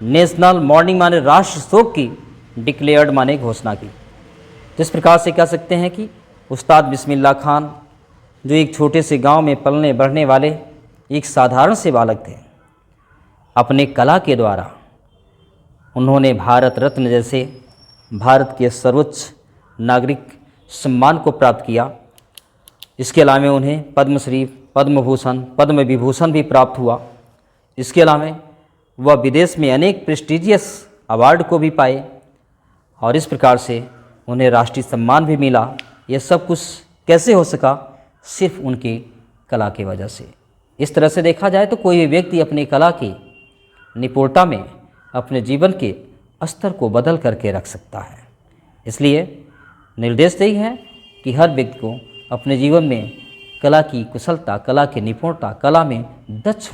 नेशनल मॉर्निंग माने राष्ट्र शोक की, डिक्लेयर्ड माने घोषणा की। तो इस प्रकार से कह सकते हैं कि उस्ताद बिस्मिल्लाह खान जो एक छोटे से गांव में पलने बढ़ने वाले एक साधारण से बालक थे, अपने कला के द्वारा उन्होंने भारत रत्न जैसे भारत के सर्वोच्च नागरिक सम्मान को प्राप्त किया। इसके अलावा उन्हें पद्मश्री, पद्म भूषण, पद्म विभूषण भी प्राप्त हुआ। इसके अलावा वह विदेश में अनेक प्रेस्टिजियस अवार्ड को भी पाए, और इस प्रकार से उन्हें राष्ट्रीय सम्मान भी मिला। यह सब कुछ कैसे हो सका? सिर्फ उनकी कला की वजह से। इस तरह से देखा जाए तो कोई भी व्यक्ति अपनी कला की निपुणता में अपने जीवन के स्तर को बदल करके रख सकता है। इसलिए निर्देश यही है कि हर व्यक्ति को अपने जीवन में कला की कुशलता, कला की निपुणता, कला में दक्ष